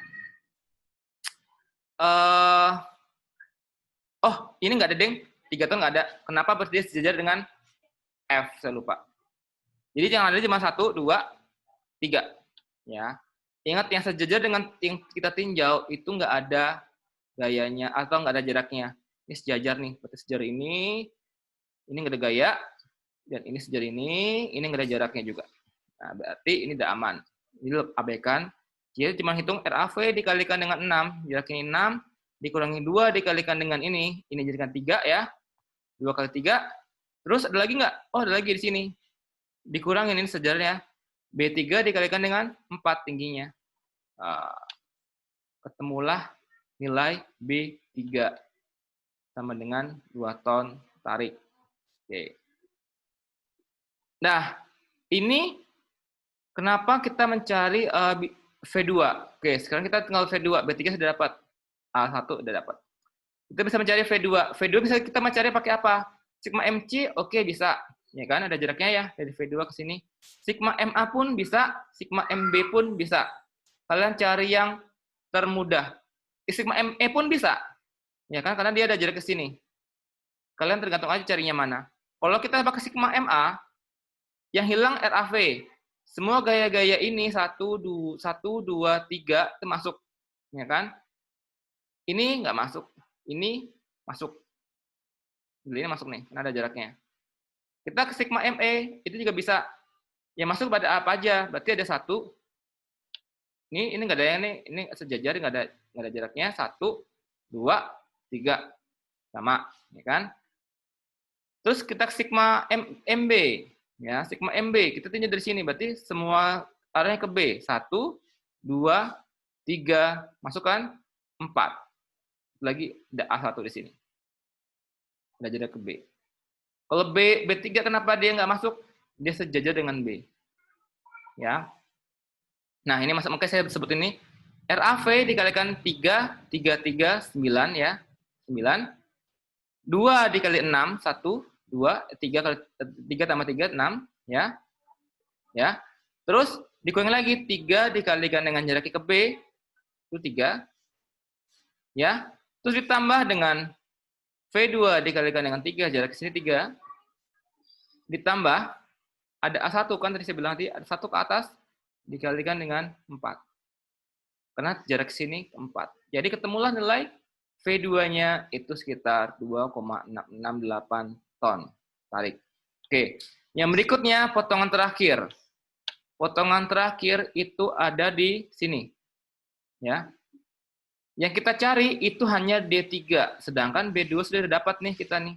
ini nggak ada, deng. 3 ton nggak ada. Kenapa? Berarti dia sejajar dengan F, saya lupa. Jadi yang ada cuma 1, 2, 3. Ya. Ingat yang sejajar dengan yang kita tinjau itu nggak ada gayanya atau nggak ada jaraknya. Ini sejajar nih. Berarti sejajar ini nggak ada gaya, dan ini sejajar ini nggak ada jaraknya juga. Nah, berarti ini udah aman. Ini abaikan. Jadi cuma hitung RAV dikalikan dengan 6. Jarak ini 6, dikurangi 2 dikalikan dengan ini jadikan 3 ya. 2 kali 3. Terus ada lagi nggak? Oh, ada lagi di sini. Dikurangin ini sejajarnya. B3 dikalikan dengan 4 tingginya. Ketemulah nilai B3 sama dengan 2 ton tarik. Oke. Nah, ini kenapa kita mencari V2? Oke, sekarang kita tinggal V2. B3 sudah dapat. A1 sudah dapat. Kita bisa mencari V2. V2 bisa kita mencari pakai apa? Sigma MC, oke, bisa. Ya kan, ada jaraknya ya, dari V2 ke sini. Sigma MA pun bisa, sigma MB pun bisa. Kalian cari yang termudah. Sigma ME pun bisa. Ya kan, karena dia ada jarak ke sini. Kalian tergantung aja carinya mana. Kalau kita pakai sigma MA, yang hilang RAV. Semua gaya-gaya ini 1, 2, 3 itu masuk. Ya kan? Ini nggak masuk. Ini masuk. Ini masuk nih, karena ada jaraknya. Kita ke sigma ME, itu juga bisa. Yang masuk pada apa aja? Berarti ada 1. Ini nggak ada yang ini sejajar, nggak ada jaraknya. 1, 2, 3. Sama. Ya kan? Terus kita ke sigma MB. Ya, sigma MB kita tinjau dari sini, berarti semua arahnya ke B. 1, 2, 3, masukkan 4. Lagi ada A1 di sini. Ada jarak ke B. Kalau B3 kenapa dia nggak masuk? Dia sejajar dengan B. Ya. Nah, ini makanya saya sebut ini RAV dikalikan 3, 9 ya. 9. 2 dikali 6, 1. 2, 3 tambah 3, 6, ya. Ya. Terus dikurangi lagi 3 dikalikan dengan jarak ke B, itu 3. Ya. Terus ditambah dengan V2 dikalikan dengan 3, jarak sini 3. Ditambah, ada A1 kan tadi saya bilang tadi, ada 1 ke atas, dikalikan dengan 4. Karena jarak sini 4. Jadi ketemulah nilai V2-nya itu sekitar 2,668 ton. Tarik. Oke. Yang berikutnya, potongan terakhir. Potongan terakhir itu ada di sini. Ya. Yang kita cari itu hanya D3, sedangkan B2 sudah dapat nih kita nih.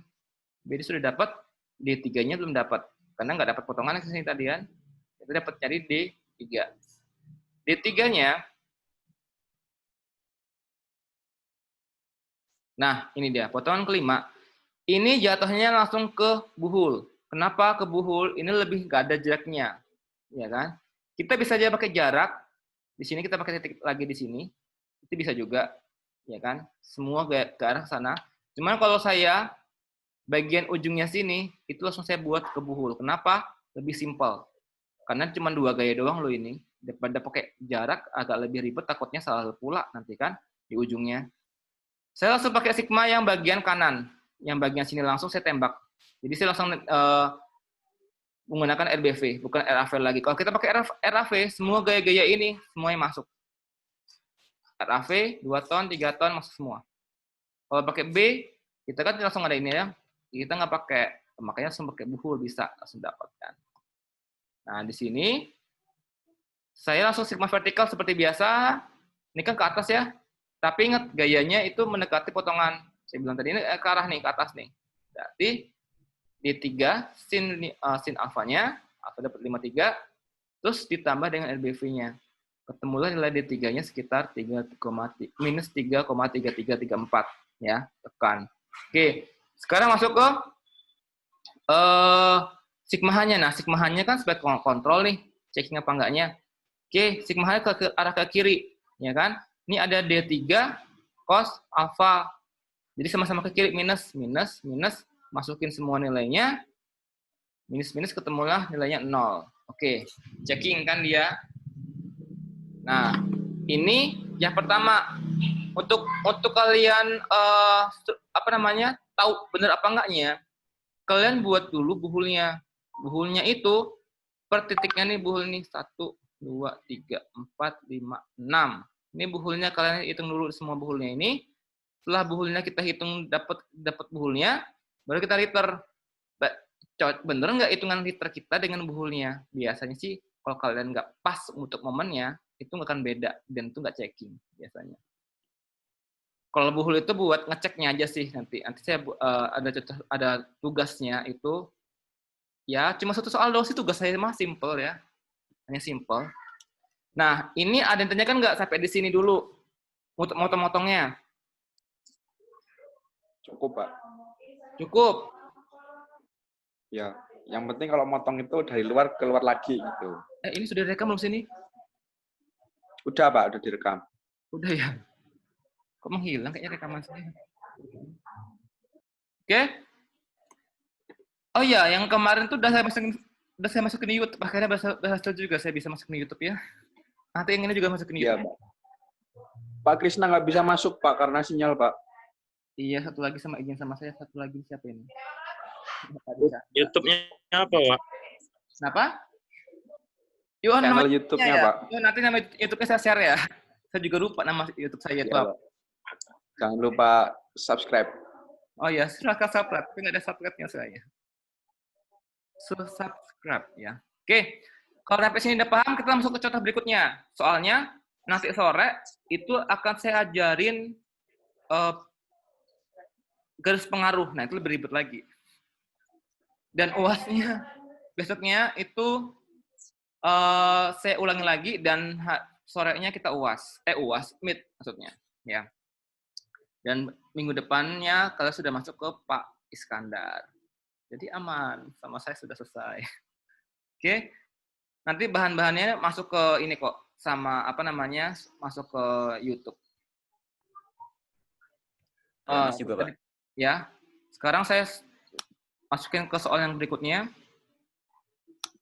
B2 sudah dapat, D3-nya belum dapat. Karena nggak dapat potongan ke sini tadi kan. Kita dapat cari D3. D3-nya, nah ini dia, potongan kelima. Ini jatuhnya langsung ke buhul. Kenapa ke buhul? Ini lebih nggak ada jaraknya. Ya kan? Kita bisa aja pakai jarak. Di sini kita pakai titik lagi di sini. Itu bisa juga. Ya kan? Semua ke arah sana. Cuman kalau saya bagian ujungnya sini, itu langsung saya buat ke buhul. Kenapa? Lebih simpel. Karena cuma 2 gaya doang loh ini. Daripada pakai jarak agak lebih ribet, takutnya salah pula nanti kan di ujungnya. Saya langsung pakai sigma yang bagian kanan. Yang bagian sini langsung saya tembak. Jadi saya langsung menggunakan RBV, bukan RAV lagi. Kalau kita pakai RAV, semua gaya-gaya ini semuanya masuk. RAV 2 ton, 3 ton masuk semua. Kalau pakai B, kita kan langsung ada ini ya. Kita nggak pakai, makanya langsung pakai buhul bisa langsung dapatkan. Nah, di sini saya langsung sigma vertikal seperti biasa. Ini kan ke atas ya. Tapi ingat gayanya itu mendekati potongan. Saya bilang tadi ini ke arah nih, ke atas nih. Berarti D3 sin alfanya, alfa dapat 53, terus ditambah dengan RBV-nya. Ketemulah nilai D3-nya sekitar minus 3,3334 ya, tekan. Oke, sekarang masuk ke sigma-nya. Nah, sigma-nya kan sebagai kontrol nih, checking apa enggaknya. Oke, sigma-nya ke arah ke kiri, ya kan? Ini ada D3 cos alfa. Jadi sama-sama ke kiri, minus, minus, minus, masukin semua nilainya, minus, minus, ketemulah nilainya 0. Oke, checking kan dia. Nah, ini yang pertama. Untuk kalian, tahu benar apa enggaknya, kalian buat dulu buhulnya. Buhulnya itu, per titiknya nih buhul nih, 1, 2, 3, 4, 5, 6. Ini buhulnya, kalian hitung dulu semua buhulnya ini. Setelah buhulnya kita hitung dapat buhulnya, baru kita liter. Bener nggak hitungan liter kita dengan buhulnya? Biasanya sih kalau kalian nggak pas untuk momennya, itu nggak akan beda dan itu nggak checking biasanya. Kalau buhul itu buat ngeceknya aja sih nanti. Nanti saya ada tugasnya itu. Ya cuma satu soal doang sih, tugas saya mah simple ya, hanya simple. Nah ini ada yang tanyakan nggak sampai di sini dulu? Motong-motongnya. Cukup, Pak. Cukup. Ya, yang penting kalau motong itu dari luar keluar lagi gitu. Ini sudah direkam belum sini? Udah, Pak, udah direkam. Udah ya. Kok menghilang kayaknya rekaman saya. Oke. Oh ya, yang kemarin tuh udah saya masukin di YouTube. Akhirnya berhasil juga saya bisa masuk di YouTube ya. Nanti yang ini juga masukin di YouTube. Iya, Pak. Pak Krisna nggak bisa masuk, Pak, karena sinyal, Pak. Iya, satu lagi sama izin sama saya. Satu lagi siapa ini? YouTube-nya apa, Pak? Kenapa? Yuk, Channel YouTube-nya, ya. Pak. Yuk, nanti nama YouTube-nya saya share ya. Saya juga lupa nama YouTube saya itu Iya, apa. Pak. Jangan lupa subscribe. Oh ya, silahkan subscribe. Tapi nggak ada subscribe-nya saya. Subscribe ya. Oke. Kalau sampai sini udah paham, kita masuk ke contoh berikutnya. Soalnya nanti sore itu akan saya ajarin garis pengaruh. Nah, itu lebih ribet lagi. Dan UAS-nya besoknya itu saya ulangi lagi dan sorenya kita UAS. UAS meet maksudnya, ya. Dan minggu depannya kalian sudah masuk ke Pak Iskandar. Jadi aman, sama saya sudah selesai. Oke. Nanti bahan-bahannya masuk ke ini kok, sama masuk ke YouTube. Juga, Pak. Ya. Sekarang saya masukin ke soal yang berikutnya.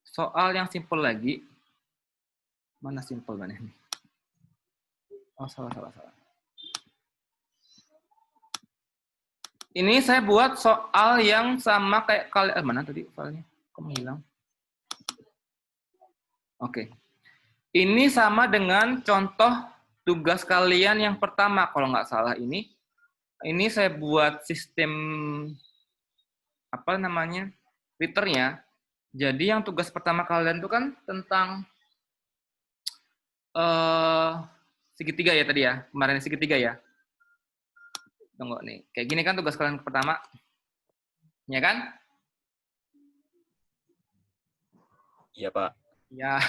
Soal yang simpel lagi. Mana simpel mana ini? Oh, salah. Ini saya buat soal yang sama kayak kalian. Mana tadi soalnya? Kok menghilang? Oke. Ini sama dengan contoh tugas kalian yang pertama, kalau nggak salah ini. Ini saya buat sistem, apa namanya, filternya. Jadi yang tugas pertama kalian itu kan tentang segitiga ya tadi ya. Kemarin segitiga ya. Tunggu nih. Kayak gini kan tugas kalian pertama. Ya kan? Iya, Pak. Ya.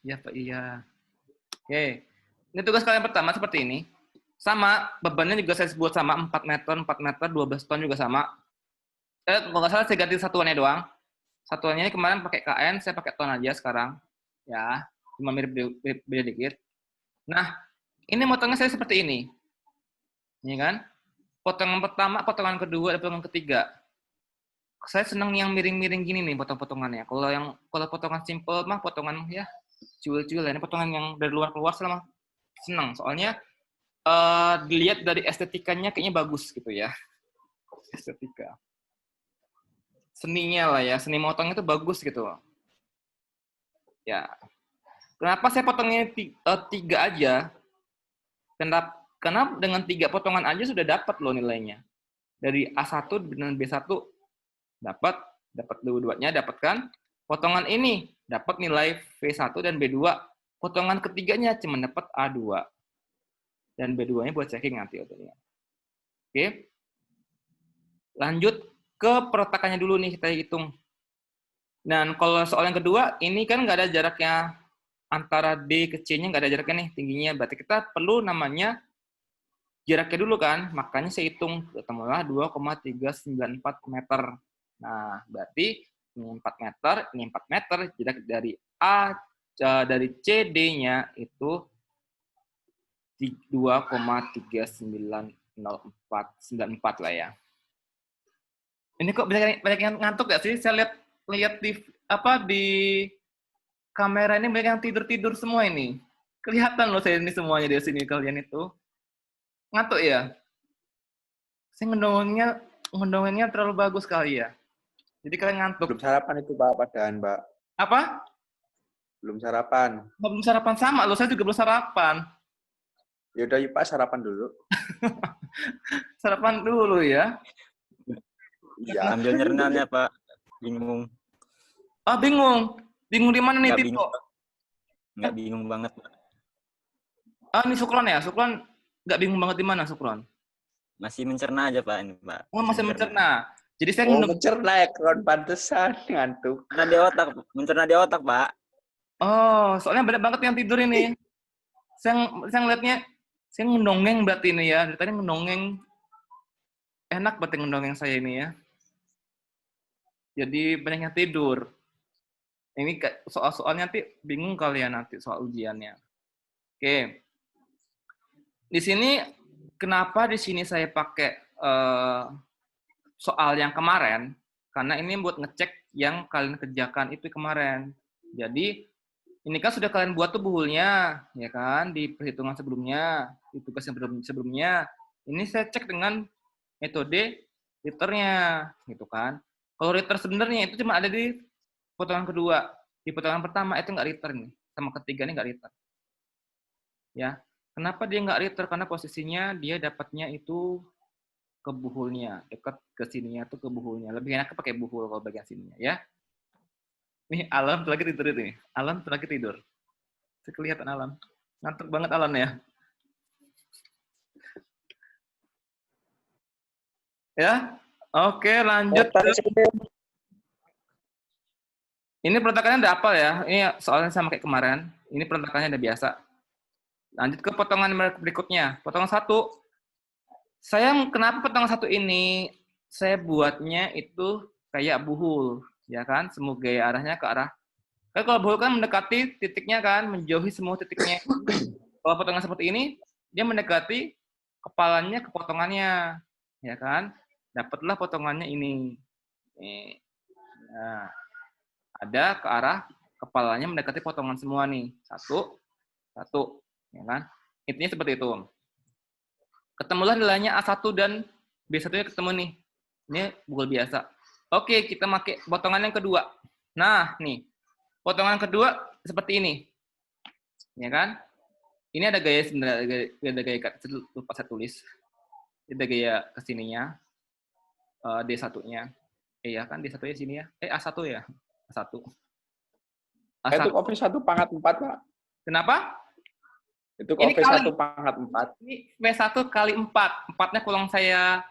Ya, Pak, iya. Oke. Ini tugas kalian pertama seperti ini. Sama, bebannya juga saya sebut sama 4 meter, 12 ton juga sama. Kalau nggak salah saya ganti satuannya doang. Satuannya ini kemarin pakai KN, saya pakai ton aja sekarang. Ya, cuma beda dikit. Nah, ini motongnya saya seperti ini. Ini kan? Potongan pertama, potongan kedua, dan potongan ketiga. Saya senang yang miring-miring gini nih potong-potongannya. Kalau potongan simple mah potongan ya cuil-cuil. Ini potongan yang dari luar keluar selama senang. Soalnya dilihat dari estetikanya kayaknya bagus gitu ya. Estetika. Seninya lah ya, seni motong itu bagus gitu. Ya. Kenapa saya potongnya 3 aja? Karena dengan 3 potongan aja sudah dapat loh nilainya. Dari A1 dan B1 dapat dua-duanya dapatkan. Potongan ini dapat nilai V1 dan B2. Potongan ketiganya cuma dapat A2. Dan B2-nya buat checking nanti. Oke. Lanjut ke perletakannya dulu nih, kita hitung. Dan kalau soal yang kedua, ini kan nggak ada jaraknya antara D ke C-nya, nggak ada jaraknya nih tingginya. Berarti kita perlu namanya jaraknya dulu kan. Makanya saya hitung, ketemulah 2,394 meter. Nah, berarti ini 4 meter, ini 4 meter, jarak dari CD-nya itu 2,39494 lah ya. Ini kok banyak yang ngantuk gak sih? Saya lihat di kamera ini banyak yang tidur semua ini. Kelihatan loh saya ini semuanya di sini kalian itu. Ngantuk ya? Saya ngedongengnya terlalu bagus kali ya. Jadi kalian ngantuk. Belum sarapan itu, Pak, padahal, Mbak. Apa? Belum sarapan. Belum sarapan sama loh, saya juga belum sarapan. Ya udah, Pak, sarapan dulu. Sarapan dulu ya. Iya. Ambil nyernanya, Pak. Bingung. Ah, bingung. Bingung di mana nih, Nggak Tito? bingung. Nggak bingung banget, Pak. Ah, ini Sukron ya? Sukron nggak bingung banget di mana, Sukron? Masih mencerna aja, Pak, ini, Pak. Oh, masih mencerna. Jadi saya mencerna ya, kawan, pantesan ngantuk. Mencerna di otak, Pak. Oh, soalnya banyak banget yang tidur ini. Saya ngeliatnya, saya ngedongeng berarti ini ya. Dari tadi ngedongeng. Enak berarti ngedongeng saya ini ya. Jadi banyak yang tidur. Ini soal-soalnya nanti bingung kalian nanti soal ujiannya. Oke. Di sini, kenapa di sini saya pakai soal yang kemarin? Karena ini buat ngecek yang kalian kerjakan itu kemarin. Jadi, ini kan sudah kalian buat tuh buhulnya, ya kan? Di perhitungan sebelumnya, di tugas yang sebelumnya. Ini saya cek dengan metode liternya, gitu kan? Kalau liter sebenarnya itu cuma ada di potongan kedua. Di potongan pertama itu nggak liter nih, sama ketiga ini nggak liter. Ya, kenapa dia nggak liter? Karena posisinya dia dapatnya itu ke buhulnya, dekat ke sininya tuh ke buhulnya. Lebih enak pakai buhul kalau bagian sininya, ya. Nih, Alam lagi tidur itu nih. Alam lagi tidur. Kelihatan Alam. Ngantuk banget Alam ya. Ya, oke lanjut. Ini peletakannya udah hafal ya. Ini soalnya sama kayak kemarin. Ini peletakannya udah biasa. Lanjut ke potongan berikutnya. Potongan 1. Kenapa potongan 1 ini saya buatnya itu kayak buhul, ya kan? Semoga arahnya ke arah. Kalau buhul kan mendekati titiknya kan, menjauhi semua titiknya. Kalau potongan seperti ini, dia mendekati kepalanya ke potongannya, ya kan? Dapatlah potongannya ini. Nah, ada ke arah kepalanya mendekati potongan semua nih. Satu, ya kan? Intinya seperti itu. Ketemulah nilainya A1 dan B1-nya ketemu nih. Ini buhul biasa. Oke, kita pakai potongan yang kedua. Nah, nih. Potongan kedua seperti ini. Ya kan? Ini ada gaya sebenarnya, ada gaya lupa saya tulis. Ini ada gaya kesininya. D1-nya. Iya kan, D1-nya sini ya. A1 ya. A1. Itu kopi 1 pangkat 4, Pak. Kenapa? Itu Ini kopi 1 pangkat 4. Ini V1 kali 4. 4-nya kurang saya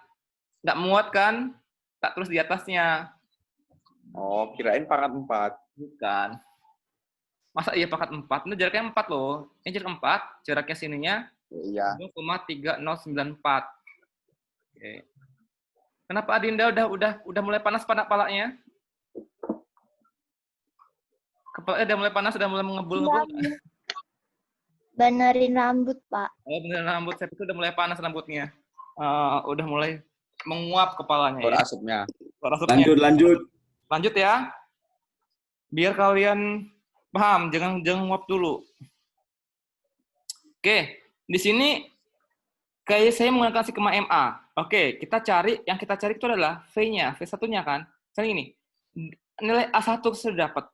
nggak muat kan? Tak tulis di atasnya. Oh, kirain pangkat 4. Bukan. Masa iya pangkat 4? Ini jaraknya 4 loh. Ini jarak 4. Jaraknya sininya Iya. 0,3094. Oke. Kenapa Adinda udah mulai panas palanya? Kepalanya udah mulai panas, udah mulai mengebul-ngebul. Benerin rambut, Pak. Oh, beneran rambut saya itu udah mulai panas rambutnya. Udah mulai menguap kepalanya. Keluar Ya. asapnya. Keluar asapnya. Lanjut. Lanjut ya. Biar kalian paham, jangan nguap dulu. Oke, di sini kayak saya menggunakan sigma MA. Oke, kita cari itu adalah V-nya, V1-nya kan. Misalnya ini, nilai A1 sudah dapat.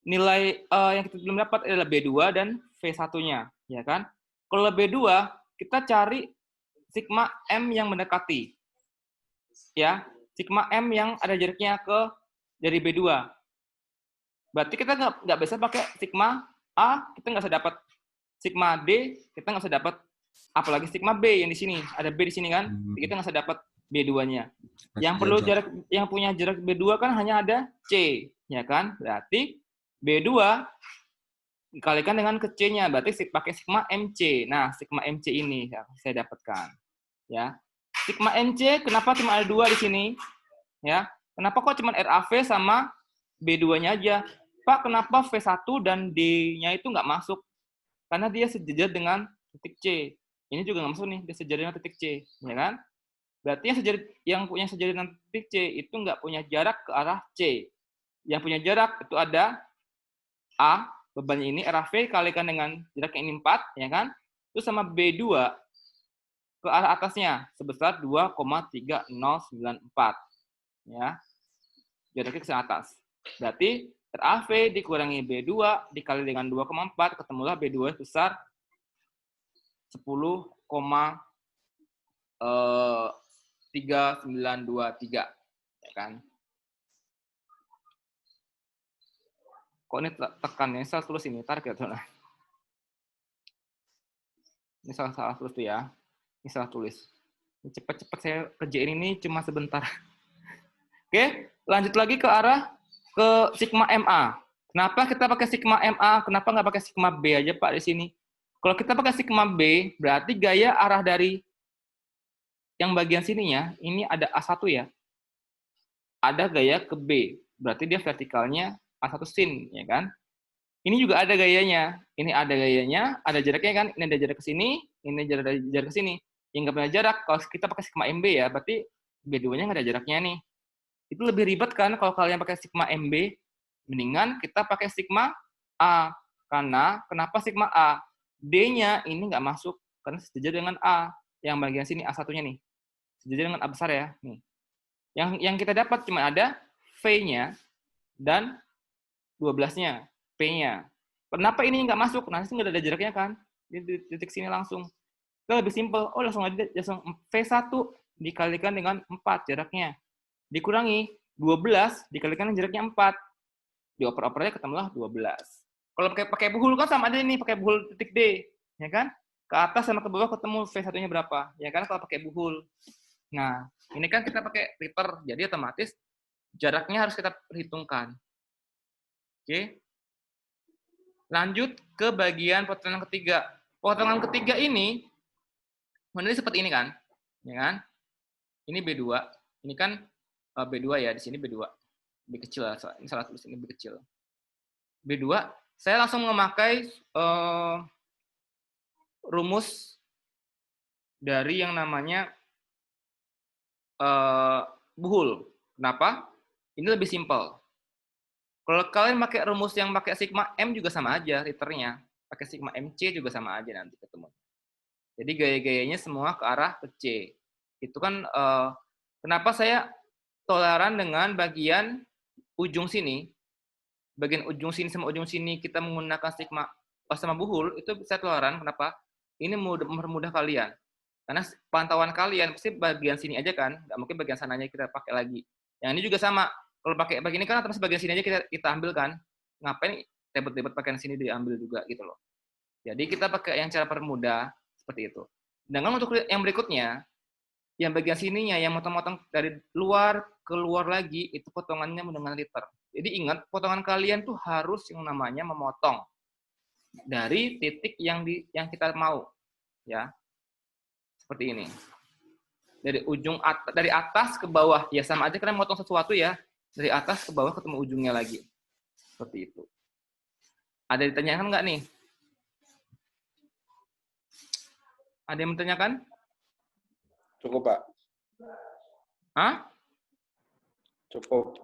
Nilai yang kita belum dapat adalah B2 dan V1-nya, ya kan? Kalau B2, kita cari sigma M yang mendekati. Ya, sigma M yang ada jaraknya dari B2. Berarti kita nggak bisa pakai sigma A, kita nggak bisa dapat sigma D, kita nggak bisa dapat apalagi sigma B yang di sini. Ada B di sini kan, kita nggak bisa dapat B2-nya. Yang perlu yang punya jarak B2 kan hanya ada C, ya kan? Berarti B2 dikalikan dengan ke C-nya, berarti pakai sigma MC. Nah, sigma MC ini ya, saya dapatkan. Ya. Sigma MC, kenapa cuma ada 2 di sini? Ya. Kenapa kok cuma RAV sama B2-nya aja? Pak, kenapa V1 dan D-nya itu nggak masuk? Karena dia sejajar dengan titik C. Ini juga nggak masuk nih, dia sejajar dengan titik C. Ya kan? Berarti yang punya sejajar dengan titik C itu nggak punya jarak ke arah C. Yang punya jarak itu ada A, bebannya ini, RAV kalikan dengan jaraknya ini 4, ya kan? Terus sama B2 ke arah atasnya sebesar 2,3094. Ya. Jaraknya ke atas. Berarti RAV dikurangi B2 dikali dengan 2,4, ketemulah B2 sebesar 10,3923, ya kan? Kok ini tekannya salah tulis ini, tarik ya tuh. Ini salah tulis tuh ya. Ini salah tulis. Ini cepat-cepat saya kerjain ini cuma sebentar. Oke, lanjut lagi ke arah ke sigma MA. Kenapa kita pakai sigma MA? Kenapa nggak pakai sigma B aja Pak di sini? Kalau kita pakai sigma B, berarti gaya arah dari yang bagian sininya, ini ada A1 ya. Ada gaya ke B. Berarti dia vertikalnya A1 sin, ya kan? Ini juga ada gayanya. Ini ada gayanya, ada jaraknya kan? Ini ada jarak ke sini, ini jarak ke sini. Yang nggak punya jarak, kalau kita pakai sigma MB ya, berarti B2-nya nggak ada jaraknya nih. Itu lebih ribet kan kalau kalian pakai sigma MB, mendingan kita pakai sigma A. Karena, kenapa sigma A? D-nya ini nggak masuk, karena sejajar dengan A. Yang bagian sini, A1-nya nih. Sejajar dengan A besar ya. Nih. Yang kita dapat cuma ada V-nya dan 12-nya, P-nya. Kenapa ini nggak masuk? Nanti nggak ada jaraknya kan? Di titik sini langsung. Itu lebih simpel. Oh, langsung V1 dikalikan dengan 4 jaraknya. Dikurangi 12 dikalikan dengan jaraknya 4. Dioper-opernya ketemulah 12. Kalau pakai buhul kan sama aja nih, pakai buhul titik D. Ya kan? Ke atas sama ke bawah ketemu V1-nya berapa. Ya kan kalau pakai buhul. Nah, ini kan kita pakai liter. Jadi otomatis jaraknya harus kita perhitungkan. Oke. Lanjut ke bagian potongan ketiga. Potongan ketiga ini menulis seperti ini kan? Ya kan? Ini B2. Ini kan B2 ya, di sini B2. Lebih kecil, ini salah tulis, ini lebih kecil. B2, saya langsung memakai rumus dari yang namanya buhul. Kenapa? Ini lebih simpel. Kalau kalian pakai rumus yang pakai sigma M juga sama aja, liternya. Pakai sigma MC juga sama aja nanti ketemu. Jadi gaya-gayanya semua ke arah ke C. Itu kan kenapa saya toleran dengan bagian ujung sini. Bagian ujung sini sama ujung sini kita menggunakan stigma sama buhul, itu saya toleran. Kenapa? Ini mempermudah kalian. Karena pantauan kalian pasti bagian sini aja kan, nggak mungkin bagian sananya kita pakai lagi. Yang ini juga sama. Kalau pakai bagian ini kan otomatis bagian sini aja kita ambil kan. Ngapain ribet-ribet pakai sini diambil juga gitu loh. Jadi kita pakai yang cara permudah seperti itu. Sedangkan untuk yang berikutnya, yang bagian sininya yang motong-motong dari luar ke luar lagi itu potongannya dengan liter. Jadi ingat, potongan kalian tuh harus yang namanya memotong dari titik yang kita mau, ya. Seperti ini. Dari dari atas ke bawah, ya sama aja kalian motong sesuatu ya. Dari atas ke bawah ketemu ujungnya lagi. Seperti itu. Ada yang ditanyakan nggak nih? Ada yang bertanyakan? Cukup, Pak. Hah? Cukup.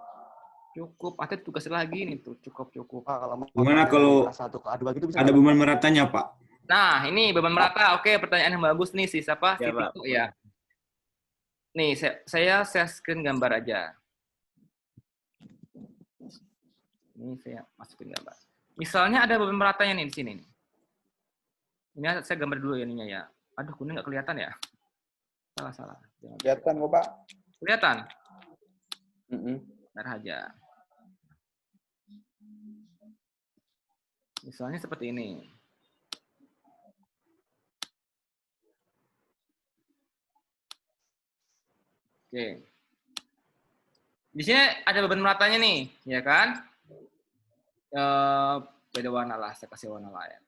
Cukup. Ada tugas lagi nih tuh. Cukup. Pak, kalau mau Gimana kalau kelas 1 ke A2 gitu bisa ada nggak, Pak? beban meratanya, Pak? Nah, ini beban merata. Oke, pertanyaan yang bagus nih si siapa? Si Ya, Pak. Tito ya. Nih, saya screen gambar aja. Ini saya masukin gambar. Misalnya ada beban meratanya nih di sini nih. Ini saya gambar dulu ya ininya ya. Aduh, kuning nggak kelihatan ya? Salah. Kelihatan kok, Pak. Kelihatan? Mm-mm. Bentar aja. Misalnya seperti ini. Oke. Di sini ada beban meratanya nih, ya kan? Beda warna lah, saya kasih warna lain.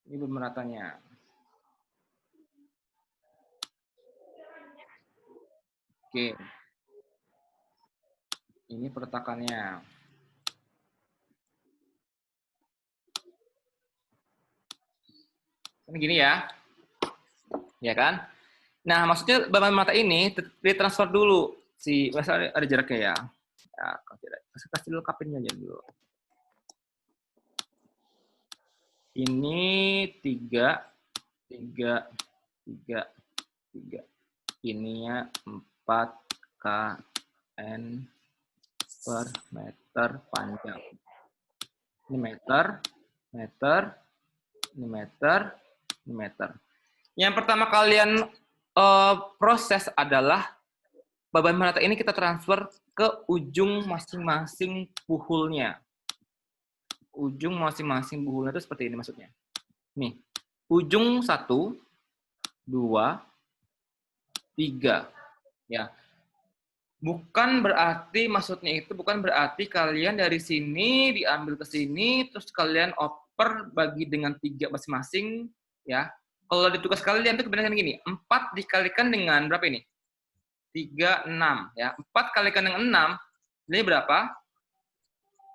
Ini beban meratanya. Oke. Ini perletakannya. Ini gini ya. Ya kan? Nah, maksudnya beban mata ini ditransfer dulu. Misalnya ada jaraknya ya. Ya, kasih dulu kapinnya aja dulu. Ini 3. Ininya 4 kN per meter panjang. Ini meter. Ini meter. Yang pertama kalian proses adalah beban merata ini kita transfer ke ujung masing-masing buhulnya. Ujung masing-masing buhulnya itu seperti ini maksudnya. Nih, ujung 1, 2, 3. Ya. Bukan berarti kalian dari sini diambil ke sini terus kalian oper bagi dengan 3 masing-masing ya. Kalau di tugas kalian itu kebanyakan gini, 4 dikalikan dengan berapa ini? 3, 6 ya. 4 kalikan dengan 6 ini berapa?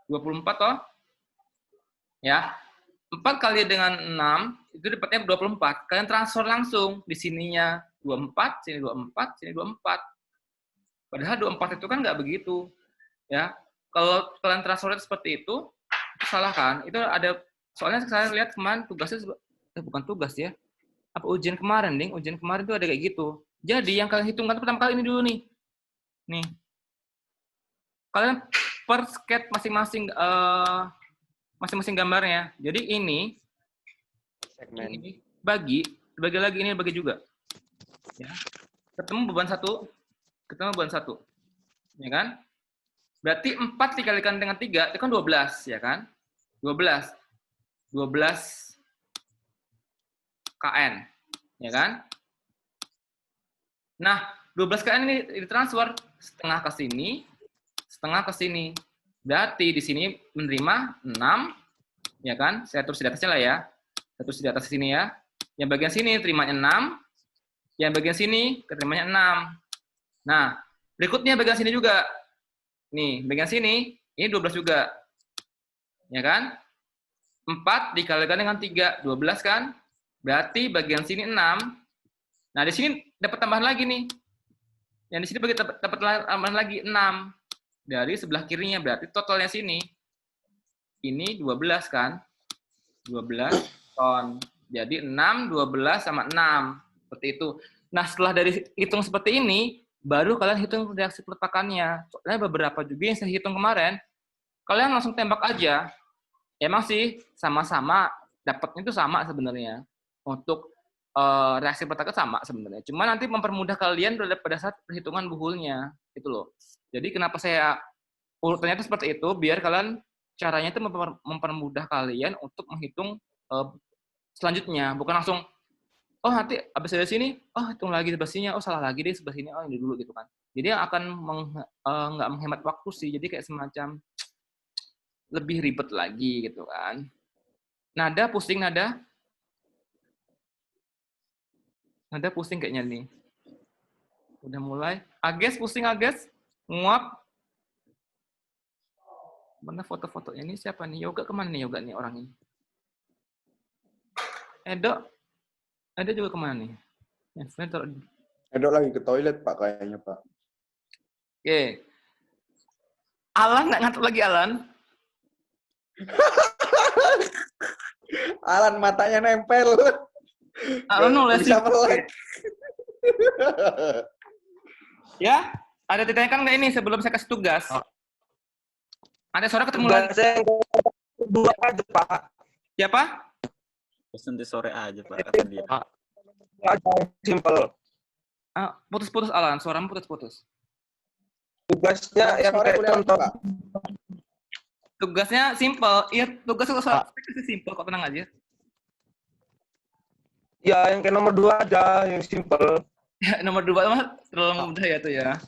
24 toh? Ya. 4 kali dengan 6 itu dapatnya 24. Kalian transfer langsung di sininya 24, sini 24, sini 24. Padahal 24 itu kan nggak begitu. Ya. Kalau kalian transfer seperti itu salah kan? Itu ada soalnya saya lihat kemarin tugasnya bukan tugas ya. Apa ujian kemarin, Ding? Ujian kemarin tuh ada kayak gitu. Jadi yang kalian hitungkan pertama kali ini dulu nih. Nih. Kalian per sketch masing-masing masing-masing gambarnya. Jadi ini Segmen. ini bagi lagi ini bagi juga. Ya. Ketemu beban 1. Ya kan? Berarti 4 dikalikan dengan 3 itu kan 12, ya kan? 12 KN, ya kan? Nah, 12 KN ini ditransfer setengah ke sini. Berarti di sini menerima 6, ya kan? Saya tulis di atasnya lah ya. Saya tulis di atas sini ya. Yang bagian sini terimanya 6, yang bagian sini keterimanya 6. Nah, berikutnya bagian sini juga. Nih, bagian sini, ini 12 juga. Ya kan? 4 dikalikan dengan 3, 12 kan? Berarti bagian sini 6. Nah, di sini dapat tambahan lagi nih. Yang di sini dapat tambahan lagi 6. Dari sebelah kirinya, berarti totalnya sini. Ini 12 kan? 12 ton. Jadi 6, 12 sama 6. Seperti itu. Nah, setelah dari hitung seperti ini, baru kalian hitung reaksi peletakannya. Soalnya beberapa juga yang saya hitung kemarin, kalian langsung tembak aja. Emang sih sama-sama, dapatnya itu sama sebenarnya. Untuk reaksi peletakan sama sebenarnya. Cuma nanti mempermudah kalian pada saat perhitungan buhulnya. Itu loh. Jadi kenapa saya urutannya itu seperti itu, biar kalian caranya itu mempermudah kalian untuk menghitung selanjutnya. Bukan langsung, oh nanti abis dari sini, oh hitung lagi sebelah sini, oh salah lagi deh sebelah sini, oh ini dulu gitu kan. Jadi akan nggak menghemat waktu sih, jadi kayak semacam lebih ribet lagi gitu kan. Nada pusing, nada pusing kayaknya nih. Udah mulai. Ages pusing, Ages? Nguap? Mana foto-foto ini siapa nih? Yoga kemana nih Yoga nih orang ini? Edo juga kemana nih? Edo lagi ke toilet, Pak, kayaknya, Pak. Oke. Alan nggak ngantuk lagi, Alan? Alan matanya nempel. Alan nulis Bisa melek. ya? Ada ditanyakan nggak ini sebelum saya kasih tugas? Ada suara ketemu lagi. Tugasnya dua aja, Pak. Siapa? Terus nanti sore aja, Pak, kata dia. Aja simple. Putus-putus Alan, suaramu putus-putus. Tugasnya yang Sore kayak kuliah lagi, contoh. Pak. Tugasnya simple. Iya, tugas simple kok, tenang aja. Ya, yang kayak nomor 2 aja, yang simple. Nomor 2 mah terlalu mudah ya tuh ya.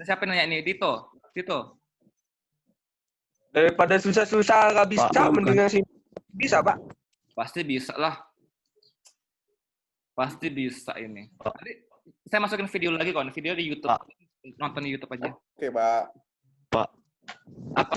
Siapa yang nanya ini? Tito. Daripada susah-susah nggak bisa, mending yang simple. Bisa, Pak. Pasti bisa lah. Pasti bisa ini. Nanti saya masukin video lagi kok, video di YouTube. Nonton di YouTube aja. Oke, Pak. Apa?